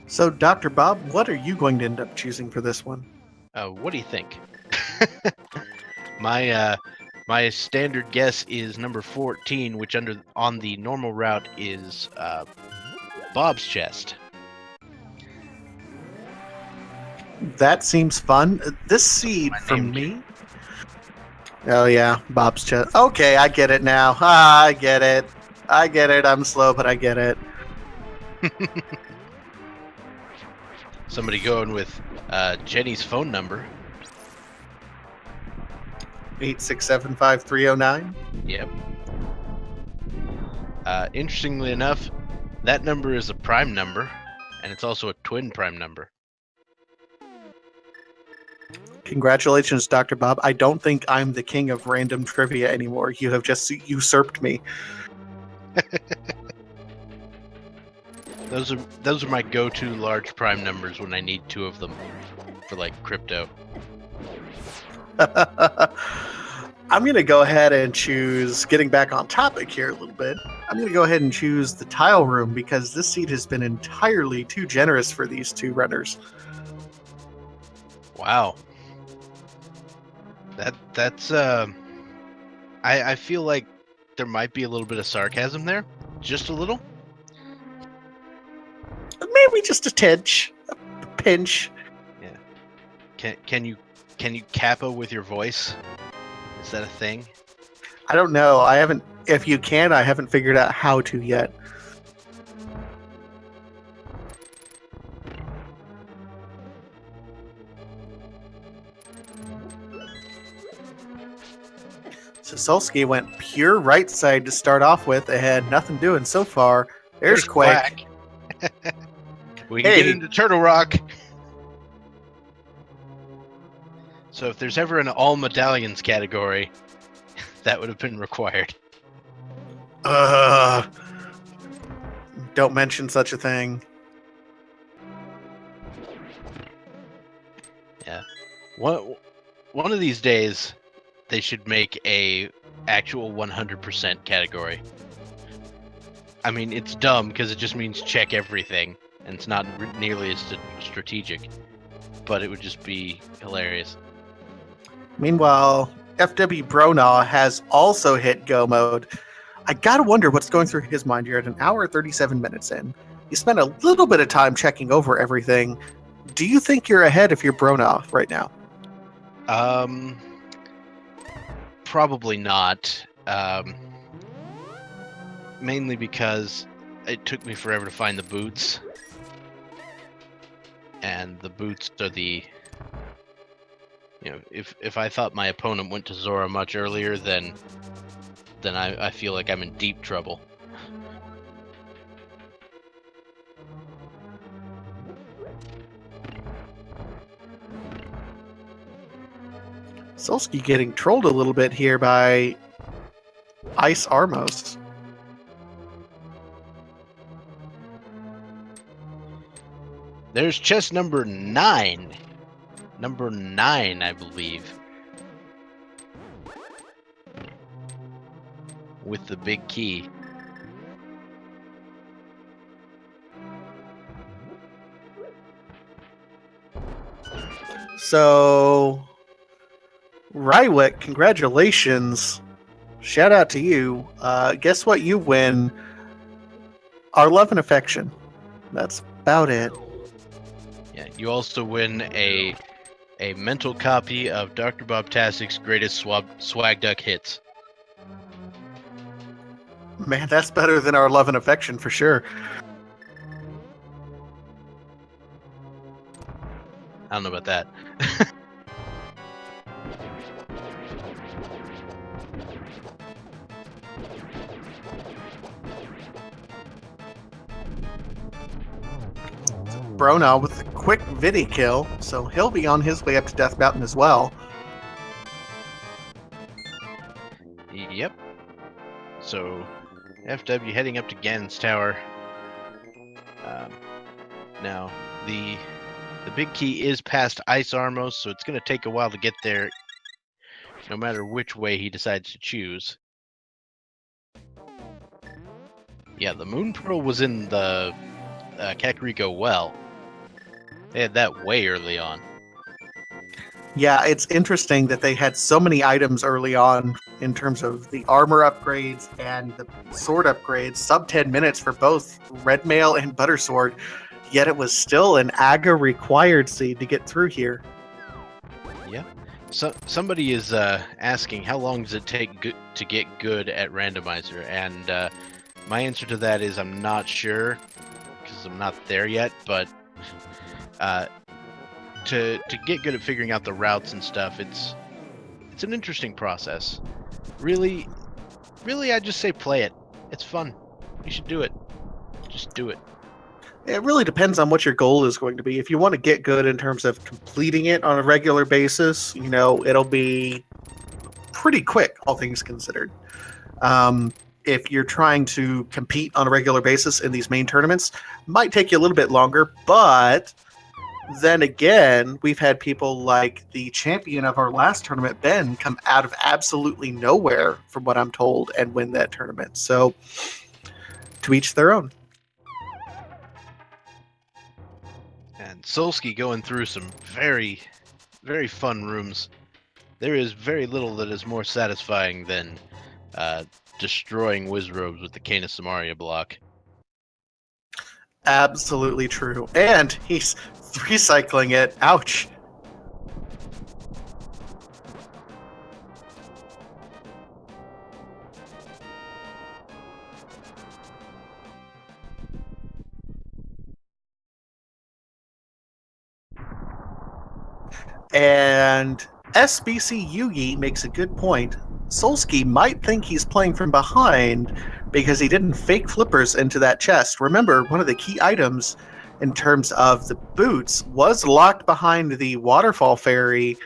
So, Dr. Bob, what are you going to end up choosing for this one? What do you think? My standard guess is number 14, which on the normal route is Bob's chest. That seems fun. This seed from me. Oh yeah, Bob's chest. Okay, I get it now. I get it. I'm slow, but I get it. Somebody going with Jenny's phone number. 8675309. Yep. Interestingly enough, that number is a prime number, and it's also a twin prime number. Congratulations, Dr. Bob. I don't think I'm the king of random trivia anymore. You have just usurped me. Those are my go-to large prime numbers when I need two of them for like crypto. I'm going to go ahead and choose, getting back on topic here a little bit, I'm going to go ahead and choose the tile room because this seed has been entirely too generous for these two runners. Wow. That's I feel like there might be a little bit of sarcasm there. Just a little. Maybe just a tinge. A pinch. Yeah. Can you capo with your voice? Is that a thing? I don't know. I haven't. If you can, I haven't figured out how to yet. So Solski went pure right side to start off with. It had nothing doing so far. There's Quake. We can get into Turtle Rock. So if there's ever an all medallions category, that would have been required. Don't mention such a thing. Yeah. One of these days, they should make a actual 100% category. I mean, it's dumb because it just means check everything, and it's not nearly as strategic. But it would just be hilarious. Meanwhile, FWBronaugh has also hit go mode. I gotta wonder what's going through his mind. You're at 1 hour 37 minutes in. You spent a little bit of time checking over everything. Do you think you're ahead if you're Bronaugh right now? Probably not. Mainly because it took me forever to find the boots. And the boots are the... You know, if I thought my opponent went to Zora much earlier, then I feel like I'm in deep trouble. Solski getting trolled a little bit here by Ice Armos. There's chest number 9. Number 9, I believe. With the big key. So, Rywick, congratulations. Shout out to you. Guess what you win? Our love and affection. That's about it. Yeah, you also win a mental copy of Dr. Bob Tassic's greatest swag duck hits. Man, that's better than our love and affection for sure. I don't know about that. Bronaugh with a quick Vidi kill, so he'll be on his way up to Death Mountain as well. So FW heading up to Ganon's tower. Now the big key is past Ice Armos, so it's going to take a while to get there, no matter which way he decides to choose. Yeah, the Moon Pearl was in the Kakariko well. They had that way early on. Yeah, it's interesting that they had so many items early on in terms of the armor upgrades and the sword upgrades, sub 10 minutes for both Red Mail and Butter Sword, yet it was still an AGA required seed to get through here. Yeah. So somebody is asking how long does it take to get good at Randomizer, and my answer to that is I'm not sure because I'm not there yet, but to get good at figuring out the routes and stuff, it's an interesting process. Really, I just say play it. It's fun. You should do it. Just do it. It really depends on what your goal is going to be. If you want to get good in terms of completing it on a regular basis, it'll be pretty quick, all things considered. If you're trying to compete on a regular basis in these main tournaments, it might take you a little bit longer, but then again, we've had people like the champion of our last tournament, Ben, come out of absolutely nowhere, from what I'm told, and win that tournament. So, to each their own. And Solski going through some very, very fun rooms. There is very little that is more satisfying than destroying Wizrobes with the Canis Samaria block. Absolutely true. And he's recycling it. Ouch. And SBC Yugi makes a good point. Solski might think he's playing from behind because he didn't fake flippers into that chest. Remember, one of the key items in terms of the boots was locked behind the waterfall fairy,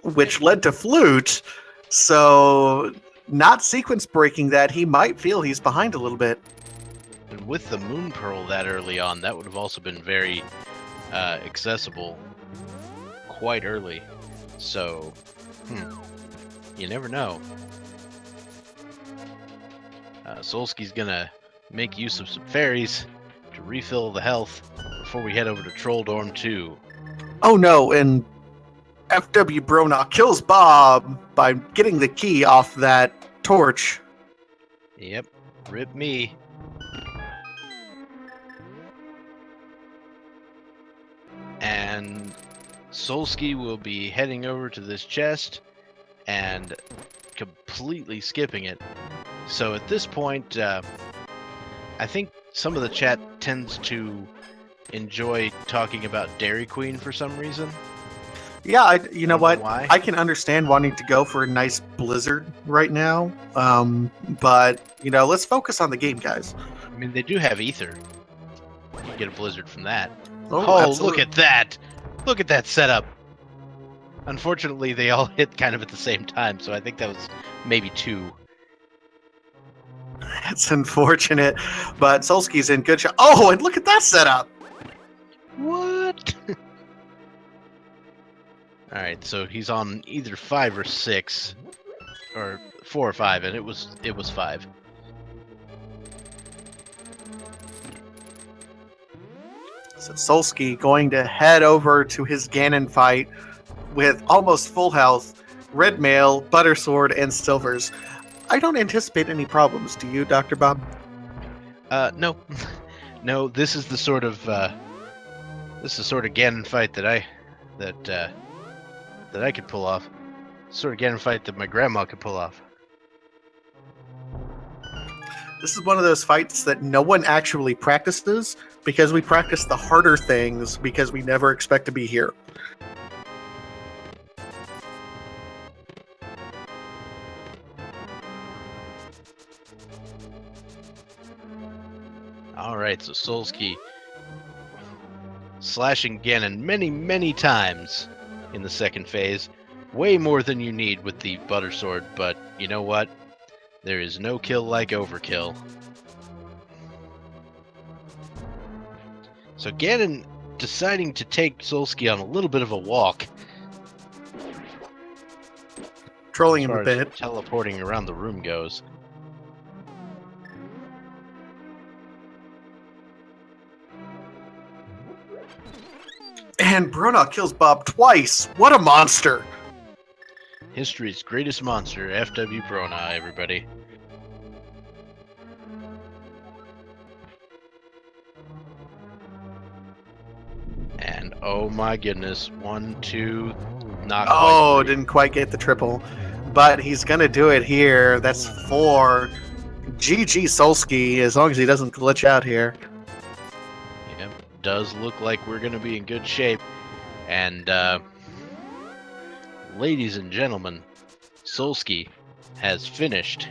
which led to flute. So, not sequence breaking that, he might feel he's behind a little bit. And with the Moon Pearl that early on, that would have also been very accessible quite early. So, you never know. Solski's gonna make use of some fairies to refill the health before we head over to Troll Dorm 2. Oh no, and FWBronaugh kills Bob by getting the key off that torch. Yep, rip me. And Solski will be heading over to this chest and completely skipping it. So at this point, I think some of the chat tends to enjoy talking about Dairy Queen for some reason. Yeah, you know what? Why? I can understand wanting to go for a nice blizzard right now, but let's focus on the game, guys. I mean, they do have ether. You can get a blizzard from that. Oh, Look at that! Look at that setup. Unfortunately, they all hit kind of at the same time, so I think that was maybe 2. It's unfortunate, but Solski's in good shape. Oh, and look at that setup! What? Alright, so he's on either 5 or 6, or 4 or 5, and it was 5. So Solski going to head over to his Ganon fight with almost full health, Red Mail, Butter Sword, and Silvers. I don't anticipate any problems. Do you, Dr. Bob? No. No, this is the sort of Ganon fight that I could pull off. Sort of Ganon fight that my grandma could pull off. This is one of those fights that no one actually practices because we practice the harder things because we never expect to be here. Alright, so Solski slashing Ganon many, many times in the second phase. Way more than you need with the Butter Sword, but you know what? There is no kill like overkill. So Ganon deciding to take Solski on a little bit of a walk. Trolling As him far a bit. as teleporting around the room goes. And Bronaugh kills Bob twice. What a monster! History's greatest monster, FWBronaugh, everybody. And oh my goodness, 1, 2, not quite. Oh, 3. didn't quite get the triple. But he's going to do it here. That's 4. GG Solski, as long as he doesn't glitch out here. Yep, does look like we're going to be in good shape. And, ladies and gentlemen, Solski has finished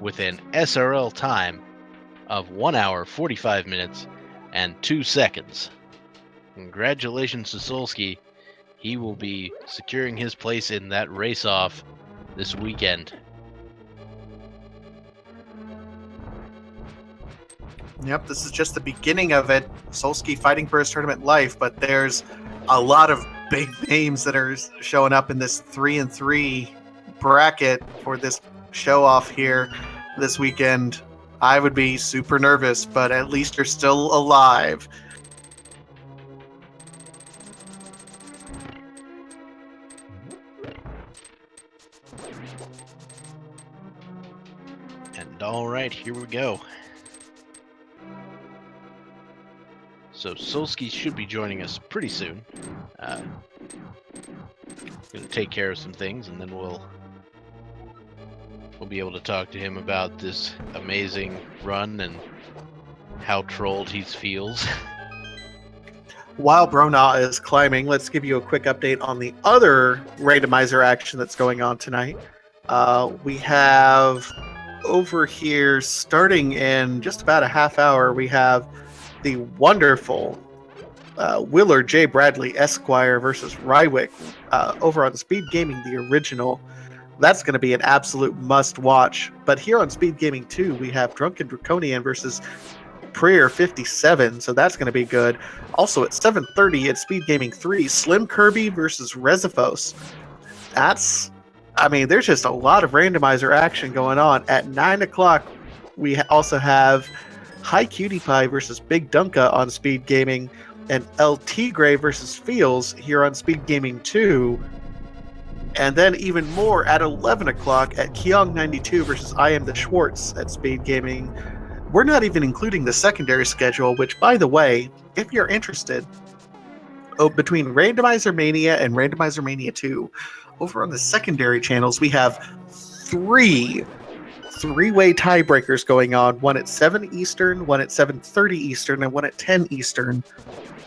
with an SRL time of 1 hour, 45 minutes, and 2 seconds. Congratulations to Solski. He will be securing his place in that race-off this weekend. Yep, this is just the beginning of it. Solski fighting for his tournament life, but there's a lot of big names that are showing up in this 3-3 bracket for this show-off here this weekend. I would be super nervous, but at least you're still alive. And alright, here we go. So Solski should be joining us pretty soon. Gonna take care of some things, and then we'll be able to talk to him about this amazing run and how trolled he feels. While Bronaugh is climbing, let's give you a quick update on the other randomizer action that's going on tonight. We have over here, starting in just about a half hour, we have the wonderful Willard J. Bradley Esquire versus Rywick over on Speed Gaming, the original. That's going to be an absolute must-watch. But here on Speed Gaming 2, we have Drunken Draconian versus Prayer 57, so that's going to be good. Also at 7:30 at Speed Gaming 3, Slim Kirby versus Rezifos. There's just a lot of randomizer action going on. At 9 o'clock, we also have High Cutie Pie versus Big Dunka on Speed Gaming, and LT Gray versus Feels here on Speed Gaming 2. And then even more at 11 o'clock at Kyong92 versus I Am the Schwartz at Speed Gaming. We're not even including the secondary schedule, which, by the way, if you're interested, between Randomizer Mania and Randomizer Mania 2, over on the secondary channels, we have three-way tiebreakers going on, one at 7 Eastern, one at 7:30 Eastern, and one at 10 Eastern,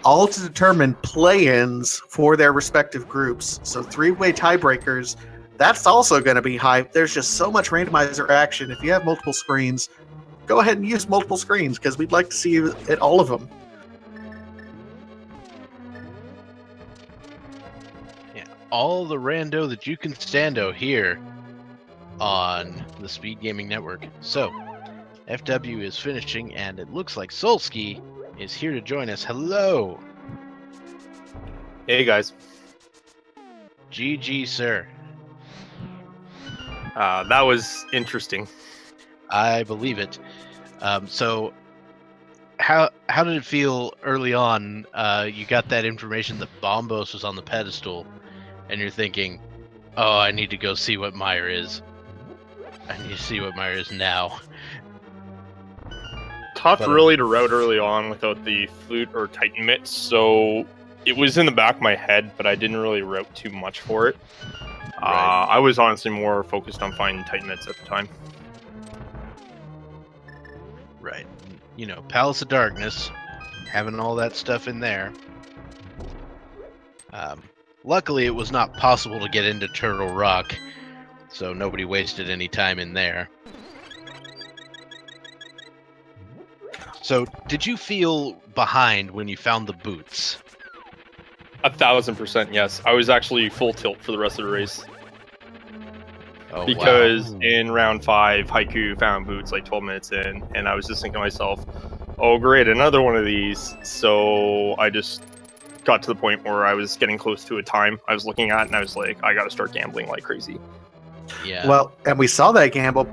all to determine play-ins for their respective groups. So 3-way tiebreakers, that's also going to be hype. There's just so much randomizer action. If you have multiple screens, go ahead and use multiple screens, because we'd like to see you at all of them. Yeah, all the rando that you can stando here on the Speed Gaming Network. So, FW is finishing, and it looks like Solski is here to join us. Hello! Hey guys. GG, sir. That was interesting. I believe it. So, how did it feel early on? You got that information that Bombos was on the pedestal, and you're thinking, oh, I need to go see what Meyer is. I need to see what Meyer is now. Tough really to route early on without the flute or Titan mitts, so it was in the back of my head, but I didn't really route too much for it. Right. I was honestly more focused on finding Titan mitts at the time. Right. You know, Palace of Darkness, having all that stuff in there. Luckily, it was not possible to get into Turtle Rock, so nobody wasted any time in there. So, did you feel behind when you found the boots? 1000%, yes. I was actually full tilt for the rest of the race. Oh, because wow. in round 5, Haiku found boots like 12 minutes in, and I was just thinking to myself, oh great, another one of these. So I just got to the point where I was getting close to a time I was looking at, and I was like, I gotta start gambling like crazy. Yeah. Well, and we saw that gamble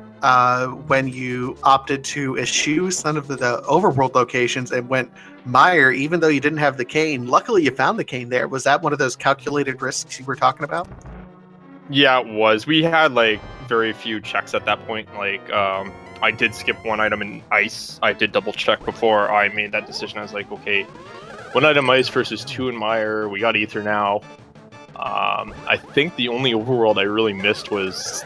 when you opted to eschew some of the overworld locations and went Meyer, even though you didn't have the cane. Luckily, you found the cane there. Was that one of those calculated risks you were talking about? Yeah, it was. We had like very few checks at that point. Like, I did skip one item in ice. I did double check before I made that decision. I was like, okay, one item ice versus 2 in Meyer. We got ether now. I think the only overworld I really missed was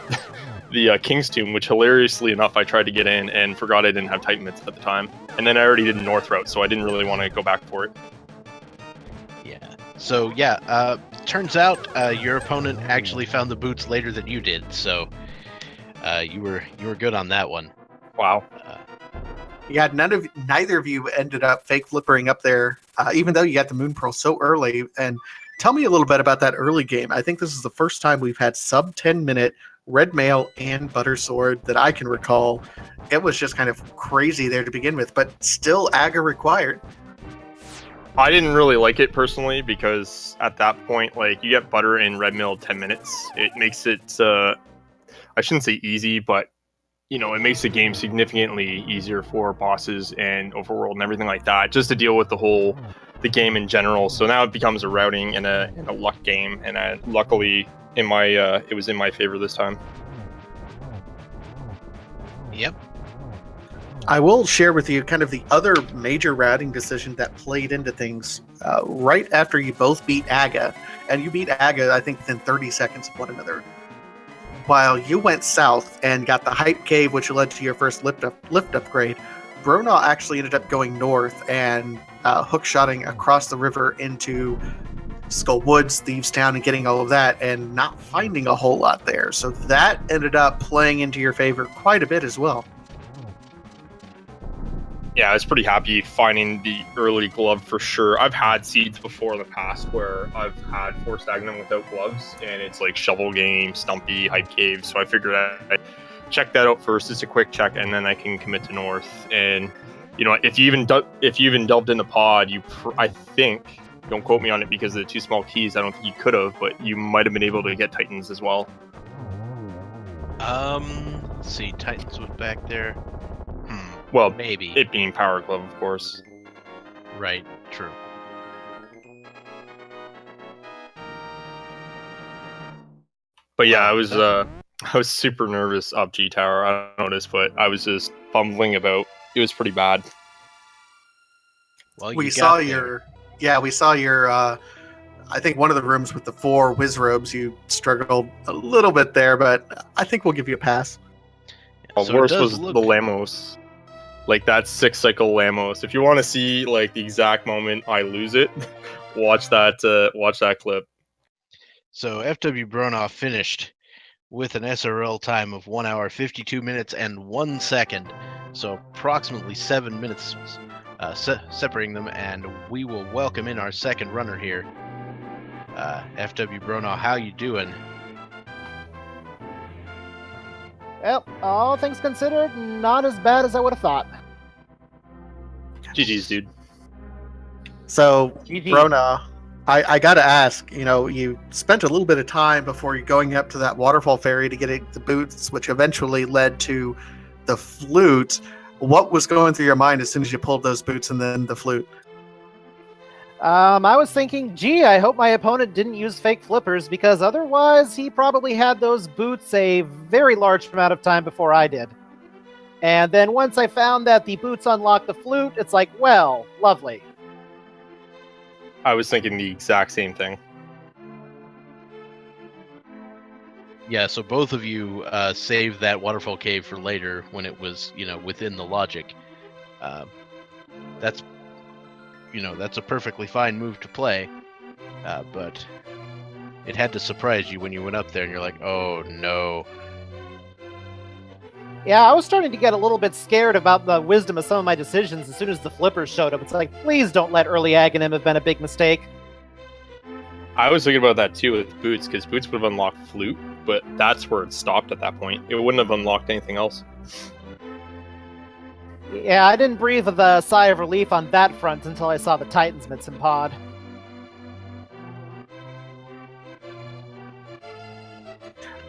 the King's Tomb, which hilariously enough I tried to get in and forgot I didn't have Titan Mitts at the time. And then I already did North Route, so I didn't really want to go back for it. Yeah. So yeah, turns out your opponent actually found the boots later than you did. So you were good on that one. Wow. Yeah, neither of you ended up fake flippering up there, even though you got the Moon Pearl so early. And tell me a little bit about that early game. I think this is the first time we've had sub 10-minute Red Mail and Butter Sword that I can recall. It was just kind of crazy there to begin with, but still Aga required. I didn't really like it personally because at that point, like, you get Butter in Red Mail 10 minutes. It makes it, I shouldn't say easy, but you know, it makes the game significantly easier for bosses and overworld and everything like that, just to deal with the game in general. So now it becomes a routing and a luck game, and luckily it was in my favor this time. Yep. I will share with you kind of the other major routing decision that played into things right after you both beat Aga, and you beat Aga, I think, within 30 seconds of one another. While you went south and got the Hype Cave, which led to your first lift upgrade, Bronaugh actually ended up going north and hookshotting across the river into Skull Woods, Thieves Town, and getting all of that, and not finding a whole lot there. So that ended up playing into your favor quite a bit as well. Yeah, I was pretty happy finding the early glove for sure. I've had seeds before in the past where I've had Forced Agahnim without gloves, and it's like Shovel Game, Stumpy, Hype Cave. So I figured I'd check that out first, just a quick check, and then I can commit to North. And you know, if you even delved into Pod, I think, don't quote me on it because of the 2 small keys, I don't think you could have, but you might have been able to get Titans as well. Let's see, Titans was back there. Well, maybe. It being Power Glove, of course. Right, true. But yeah, I was super nervous up G Tower. I don't notice, but I was just fumbling about. It was pretty bad. Well, we saw your I think one of the rooms with the 4 whiz robes, you struggled a little bit there, but I think we'll give you a pass. Well, So worse was the Lamos. Like that 6-cycle Lamos. If you want to see like the exact moment I lose it, watch that clip. So FWBronaugh finished with an SRL time of 1 hour, 52 minutes, and 1 second. So approximately 7 minutes separating them, and we will welcome in our second runner here. FWBronaugh, how you doing? Well, all things considered, not as bad as I would have thought. GG's, dude. So, GG. Bronaugh, I gotta ask, you know, you spent a little bit of time before you going up to that waterfall ferry to get the boots, which eventually led to the flute. What was going through your mind as soon as you pulled those boots and then the flute? I was thinking, gee, I hope my opponent didn't use fake flippers, because otherwise he probably had those boots a very large amount of time before I did. And then once I found that the boots unlocked the flute, it's like, well, lovely. I was thinking the exact same thing. Yeah, so both of you saved that waterfall cave for later when it was, you know, within the logic. That's a perfectly fine move to play, but it had to surprise you when you went up there and you're like, oh no. Yeah, I was starting to get a little bit scared about the wisdom of some of my decisions as soon as the flippers showed up. It's like, please don't let early Agahnim have been a big mistake. I was thinking about that too with Boots, because Boots would have unlocked Flute, but that's where it stopped at that point. It wouldn't have unlocked anything else. Yeah, I didn't breathe a sigh of relief on that front until I saw the Titans Mitsun pod.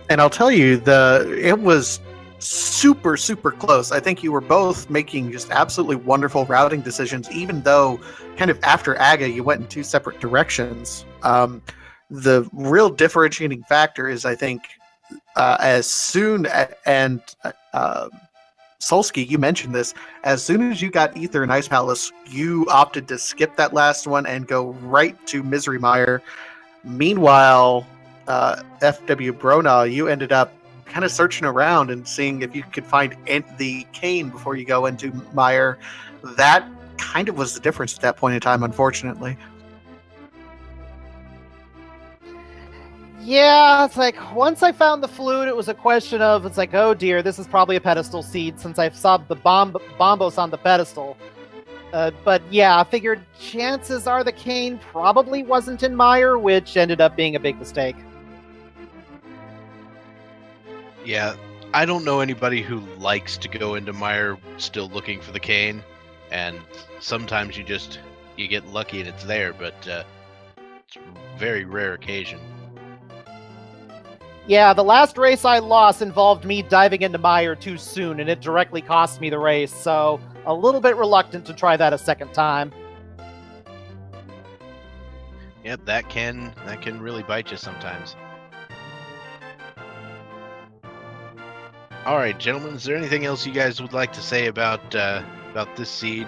And I'll tell you, it was super, super close. I think you were both making just absolutely wonderful routing decisions, even though kind of after Aga, you went in two separate directions. The real differentiating factor is, I think, Solski, you mentioned this, as soon as you got Ether and Ice Palace, you opted to skip that last one and go right to Misery Mire. Meanwhile, FWBronaugh, you ended up kind of searching around and seeing if you could find the cane before you go into Mire. That kind of was the difference at that point in time, unfortunately. Yeah, it's like, once I found the flute, it was a question of, it's like, oh dear, this is probably a pedestal seed since I saw the bombos on the pedestal. But yeah, I figured chances are the cane probably wasn't in Mire, which ended up being a big mistake. Yeah, I don't know anybody who likes to go into Mire still looking for the cane, and sometimes you get lucky and it's there, but it's a very rare occasion. Yeah, the last race I lost involved me diving into Mire too soon, and it directly cost me the race, so a little bit reluctant to try that a second time. Yep, that can really bite you sometimes. All right, gentlemen, is there anything else you guys would like to say about this seed?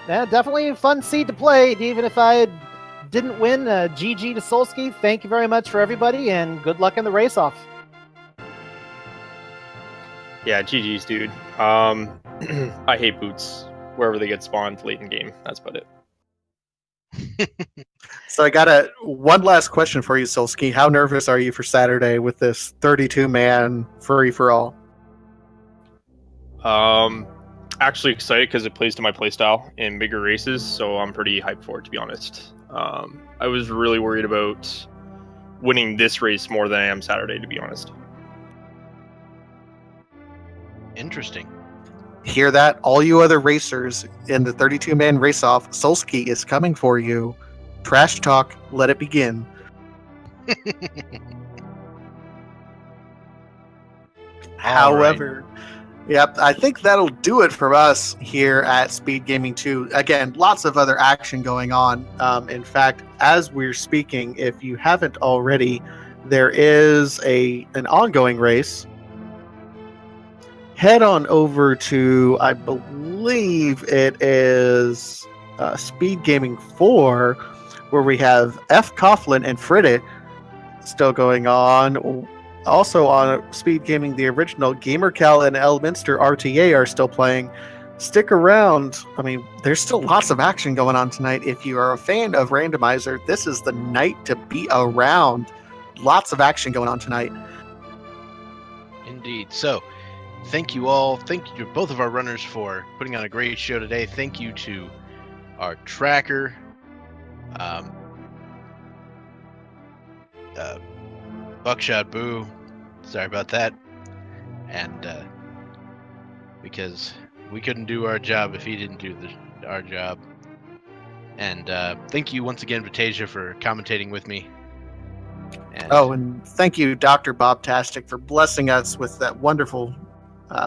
Yeah, definitely a fun seed to play, even if I didn't win. GG to Solski. Thank you very much for everybody, and good luck in the race-off. Yeah, GG's, dude. I hate boots wherever they get spawned late in game. That's about it. So I got one last question for you, Solski. How nervous are you for Saturday with this 32-man free-for-all? Actually excited because it plays to my playstyle in bigger races, so I'm pretty hyped for it, to be honest. I was really worried about winning this race more than I am Saturday, to be honest. Interesting. Hear that? All you other racers in the 32-man race-off, Solski is coming for you. Trash talk, let it begin. However, yep, I think that'll do it for us here at Speed Gaming 2. Again, lots of other action going on. In fact, as we're speaking, if you haven't already, there is an ongoing race. Head on over to, I believe it is Speed Gaming 4, where we have F. Coughlin and Fritte still going on. Also on Speed Gaming, the original, Gamercal and Elminster RTA are still playing. Stick around. I mean, there's still lots of action going on tonight. If you are a fan of Randomizer, this is the night to be around. Lots of action going on tonight. Indeed. So, thank you all. Thank you to both of our runners for putting on a great show today. Thank you to our tracker, Buckshot Boo. Sorry about that. And because we couldn't do our job if he didn't do our job. And thank you once again, Vitasia, for commentating with me. And thank you, Dr. Bob Tastic, for blessing us with that wonderful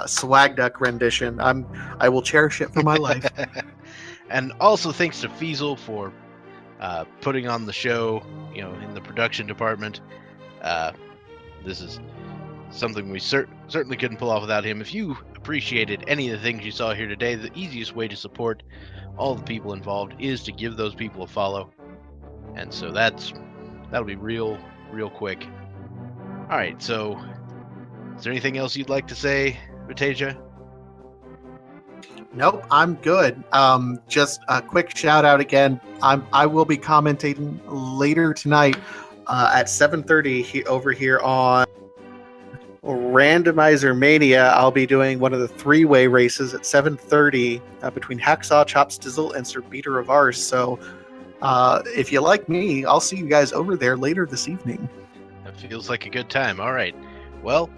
Swag Duck rendition. I will cherish it for my life. And also thanks to Feasel for putting on the show, in the production department. This is something we certainly couldn't pull off without him. If you appreciated any of the things you saw here today, the easiest way to support all the people involved is to give those people a follow. And so that'll be real quick. All right, so is there anything else you'd like to say, Vitasia? Nope, I'm good. Just a quick shout out again. I will be commentating later tonight at 7:30 over here on Randomizer Mania. I'll be doing one of the three-way races at 7:30 between Hacksaw, Chop Stizzle, and Sir Beater of Ours. So If you like me, I'll see you guys over there later this evening. That feels like a good time. All right. Well,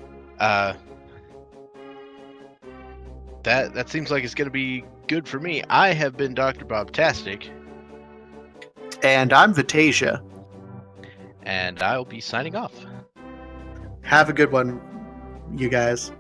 that seems like it's going to be good for me. I have been Dr. Bobtastic. And I'm Vitasia. And I'll be signing off. Have a good one, you guys.